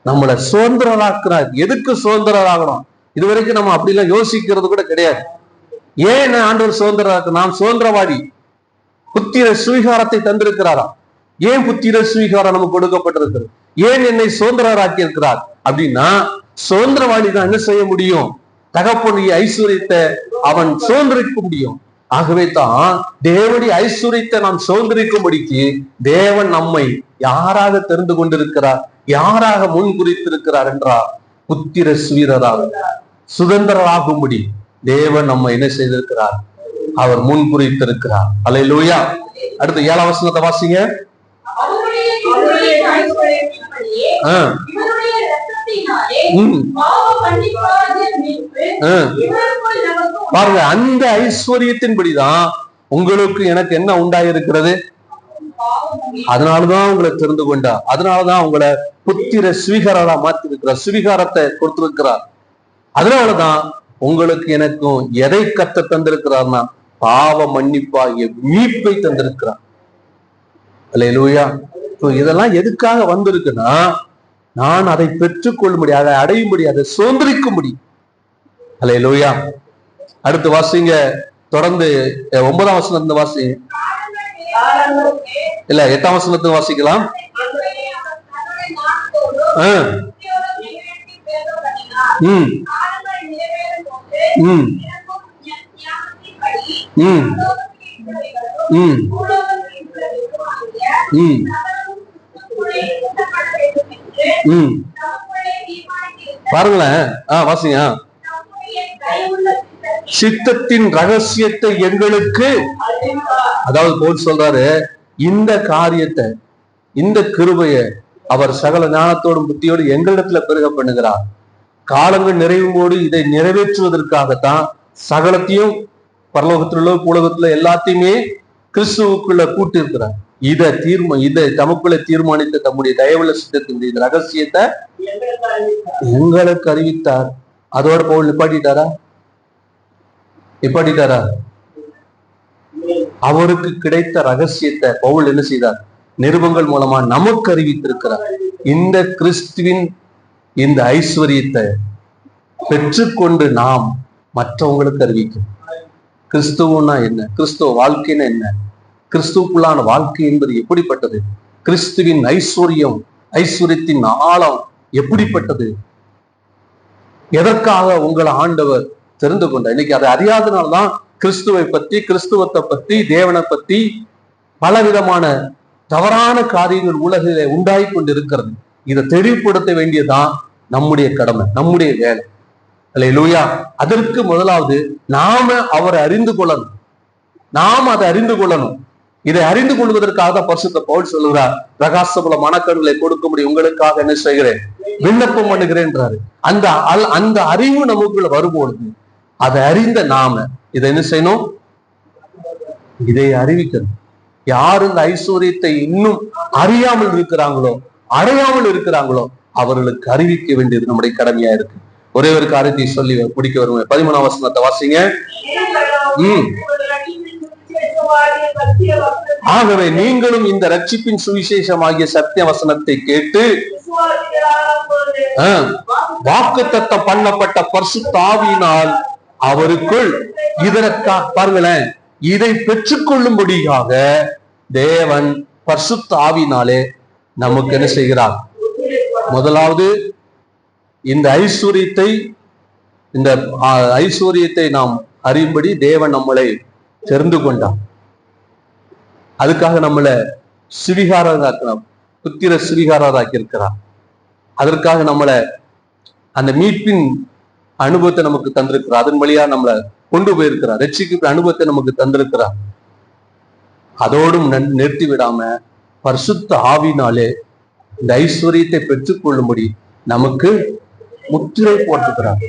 நம்மளை சுதந்திரராக்குறார். எதுக்கு சுதந்திரராகணும்? இதுவரைக்கும் நம்ம அப்படிலாம் யோசிக்கிறது கூட கிடையாது. ஏன் ஆண்டவர் சுதந்திரராக்கு? நாம் சுதந்திரவாதி. புத்திர சுவீகாரத்தை தந்திருக்கிறாரா? ஏன் புத்திர சுவீகாரம் நமக்கு கொடுக்கப்பட்டிருக்கிறது? ஏன் என்னை சுதந்திரராக்கி இருக்கிறார் அப்படின்னா, சுதந்திரவாதி தான் என்ன செய்ய முடியும்? தகப்பனுடைய ஐஸ்வர்யத்தை அவன் சுதந்திரிக்க முடியும். ஆகவே தான் தேவனுடைய ஐஸ்வர்யத்தை நாம் சுதந்திரிக்கும்படிக்கு தேவன் நம்மை யாராக தெரிந்து கொண்டிருக்கிறார், யாராக முன் குறித்திருக்கிறார் என்றால், புத்திர சுவீரராக சுதந்திரராகும்படி தேவன் நம்ம என்ன செய்திருக்கிறார்? அவர் முன் குறித்திருக்கிறார். அல்லேலூயா. அடுத்து 7ஆம் வசனத்தை வாசிங்க. பாருங்க, அந்த ஐஸ்வர்யத்தின்படிதான் உங்களுக்கு எனக்கு என்ன உண்டாயிருக்கிறது? அதனாலதான் உங்களை தெரிந்து கொண்டா, அதனாலதான் உங்களை புத்திர சுவீகாரரா மாத்தி இருக்கிறார், சுவீகாரத்தை கொடுத்திருக்கிறார். அதனாலதான் உங்களுக்கு எனக்கும் எதை கத்த தந்திருக்கிறார்னா, பாவ மன்னிப்பாகிய மீட்பை தந்திருக்கிறார். அல்லேலூயா. இதெல்லாம் எதுக்காக வந்திருக்குன்னா, நான் அதை பெற்றுக்கொள்ளும்படி, அதை அடையும்படி, அதை சுதந்திரிக்கும்படி. அல்லேலூயா. அடுத்து வாசிங்க, தொடர்ந்து 9ஆம் வசனத்தை வாசிங்க. இல்ல 8ஆம் வசனத்தை வாசிக்கலாம். பாருங்களேன், வாசிங்க. சித்தத்தின் ரகசியத்தை எங்களுக்கு, அதாவது போல் சொல்றாரு, இந்த காரியத்தை, இந்த கிருபைய அவர் சகல ஞானத்தோடும் புத்தியோடு எங்களிடத்துல பெருக பண்ணுகிறார். காலங்கள் நிறைவும்போது இதை நிறைவேற்றுவதற்காகத்தான் சகலத்தையும் பரலோகத்திலுள்ள பூலோகத்துல எல்லாத்தையுமே கிறிஸ்துவுக்குள்ள கூட்டி இருக்கிறார். இதை தமக்குள்ள தீர்மானித்த தம்முடைய தயவுள்ள சித்தத்தினுடைய ரகசியத்தை எங்களுக்கு அறிவித்தார். அதோட பவுல் நிப்பாட்டிட்டாரா? அவருக்கு கிடைத்த ரகசியத்தை பவுல் என்ன செய்தார்? நிருபங்கள் மூலமா நமக்கு அறிவித்திருக்கிறார். இந்த கிறிஸ்துவின் இந்த ஐஸ்வர்யத்தை பெற்றுக்கொண்டு நாம் மற்றவங்களுக்கு அறிவிக்கும். கிறிஸ்துவனா என்ன? கிறிஸ்துவ வாழ்க்கைன்னா என்ன? கிறிஸ்துவுக்குள்ளான வாழ்க்கை என்பது எப்படிப்பட்டது? கிறிஸ்துவின் ஐஸ்வர்யத்தின் ஆழம் எப்படிப்பட்டது? எதற்காக உங்களை ஆண்டவர் தெரிந்து கொண்டார்? இன்னைக்கு அதை அறியாதனால்தான் கிறிஸ்துவை பத்தி, கிறிஸ்துவத்தை பத்தி, தேவனை பத்தி பலவிதமான தவறான காரியங்கள் உலகிலே உண்டாகி கொண்டிருக்கிறது. இதை தெளிவுபடுத்த வேண்டியதுதான் நம்முடைய கடமை, நம்முடைய வேலை. அல்லேலூயா. அதற்கு முதலாவது நாம அவரை அறிந்து கொள்ளணும். நாம் அதை அறிந்து கொள்ளணும். இதை அறிந்து கொள்வதற்காக தான் பரிசுத்த பவுல் சொல்லுகிறார், பிரகாசமுள்ள மனக்கண்களை கொடுக்க முடியும் உங்களுக்காக என்ன செய்கிறேன், விண்ணப்பம் பண்ணுகிறேன்றாரு. அந்த அறிவு நமக்குள்ள வரும்பொழுது அதை அறிந்த நாம இதை என்ன செய்யணும், இதை அறிவிக்கணும். யார் இந்த ஐஸ்வர்யத்தை இன்னும் அறியாமல் இருக்கிறாங்களோ, அடையாமல் இருக்கிறாங்களோ, அவர்களுக்கு அறிவிக்க வேண்டியது நம்முடைய கடமையா இருக்கு. ஒரே ஒரு காரியத்தை சொல்லி முடிக்க வருவேன். 13ஆம் வசனத்தை வாசிங்க. ஆகவே நீங்களும் இந்த ரட்சிப்பின் சுவிசேஷமாகிய சத்திய வசனத்தை கேட்டு வாக்குத்தத்தம் பண்ணப்பட்ட பரிசுத்த ஆவியினால் அவருக்குள் இதற்காக பாருங்களேன், இதை பெற்றுக்கொள்ளும்படியாக தேவன் பரிசுத்த ஆவியினாலே நமக்கு என்ன செய்கிறார்? முதலாவது இந்த ஐஸ்வர்யத்தை நாம் அறியும்படி தேவன் நம்மளை தெரிந்து கொண்டார். அதுக்காக நம்மளை சுவிகாரராக்கலாம், புத்திர சுவிகாரராக்கி இருக்கிறார். அதற்காக நம்மளை அந்த மீட்பின் அனுபவத்தை நமக்கு தந்திருக்கிறார். அதன் வழியா நம்மளை கொண்டு போயிருக்கிறார். ரட்சிக்கிற அனுபவத்தை நமக்கு தந்திருக்கிறார். அதோடும் நிறுத்தி விடாம பரிசுத்த ஆவினாலே இந்த ஐஸ்வர்யத்தை பெற்றுக்கொள்ளும்படி நமக்கு முத்திரை போட்டுக்கிறார்.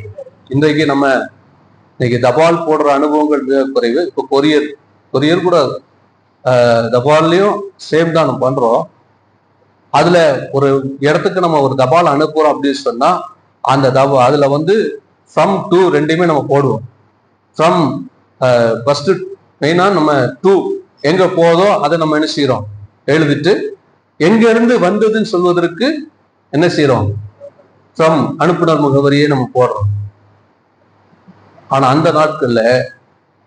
இன்னைக்கு தபால் போடுற அனுபவங்கள் மிக குறைவு. இப்போ கொரியர் கூட தபால்லையும் சேம் தான் நம்ம பண்றோம். அதுல ஒரு இடத்துக்கு நம்ம ஒரு தபால் அனுப்புறோம் அப்படின்னு சொன்னா அந்த அதுல ஃப்ரம் டு ரெண்டுமே நம்ம போடுவோம். ஃப்ரம் ஃபர்ஸ்ட் மெயினா நம்ம டு எங்க போதோ அதை நம்ம என்ன செய்யறோம், எழுதிட்டு எங்க இருந்து வந்ததுன்னு சொல்வதற்கு என்ன செய்யறோம், ஃப்ரம் அனுப்புனர் முகவரியே நம்ம போடுறோம். ஆனா அந்த நாட்கள்ல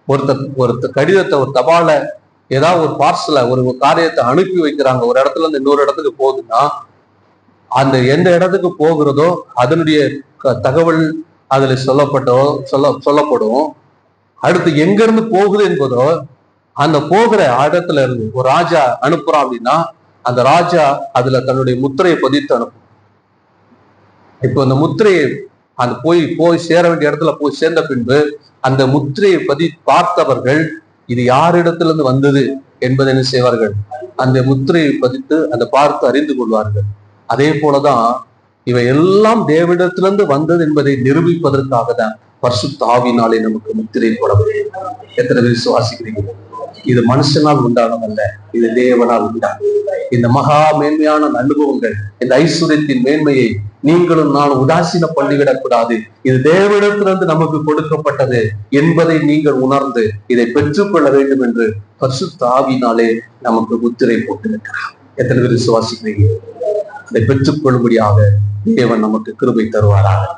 ஒருத்தர் கடிதத்தை, ஒரு தபால, ஏதாவது ஒரு பார்சல, ஒரு காரியத்தை அனுப்பி வைக்கிறாங்க. ஒரு இடத்துல இருந்து இன்னொரு இடத்துக்கு போகுதுன்னா அந்த எந்த இடத்துக்கு போகிறதோ அதனுடைய தகவல் அதுல சொல்லப்படும். அடுத்து எங்க இருந்து போகுது என்பதோ, அந்த போகிற இடத்துல இருந்து ஒரு ராஜா அனுப்புறான் அப்படின்னா அந்த ராஜா அதுல தன்னுடைய முத்திரையை பதித்து அனுப்பும். இப்போ அந்த முத்திரையை அந்த போய் சேர வேண்டிய இடத்துல போய் சேர்ந்த பின்பு அந்த முத்திரையை பார்த்தவர்கள் இது யாரிடத்துல இருந்து வந்தது என்பதை என்ன செய்வார்கள், அந்த முத்திரையை பதித்து அந்த பார்த்து அறிந்து கொள்வார்கள். அதே போலதான் இவை எல்லாம் தேவனிடத்திலிருந்து வந்தது என்பதை நிரூபிப்பதற்காக தான் பரிசுத்த ஆவியினாலே நமக்கு முத்திரை போடப்படும். எத்தனை பேர் விசுவாசிக்கிறீங்க? இது மனுஷனால் உண்டானதல்ல, இது தேவனால் உண்டானது. இந்த மகா மேன்மையான அனுபவங்கள், இந்த ஐஸ்வர்யத்தின் மேன்மையை நீங்களும் நான் உதாசீன பண்ணிவிடக் கூடாது. இது தேவனிடத்திலிருந்து நமக்கு கொடுக்கப்பட்டது என்பதை நீங்கள் உணர்ந்து இதை பெற்றுக்கொள்ள வேண்டும் என்று பரிசுத்த ஆவியினாலே நமக்கு முத்திரை போட்டிருக்கிறார். எத்தனை பேர் விசுவாசிக்கிறீங்க? அதை பெற்றுக்கொள்ளும்படியாக தேவன் நமக்கு கிருபை தருவாராக.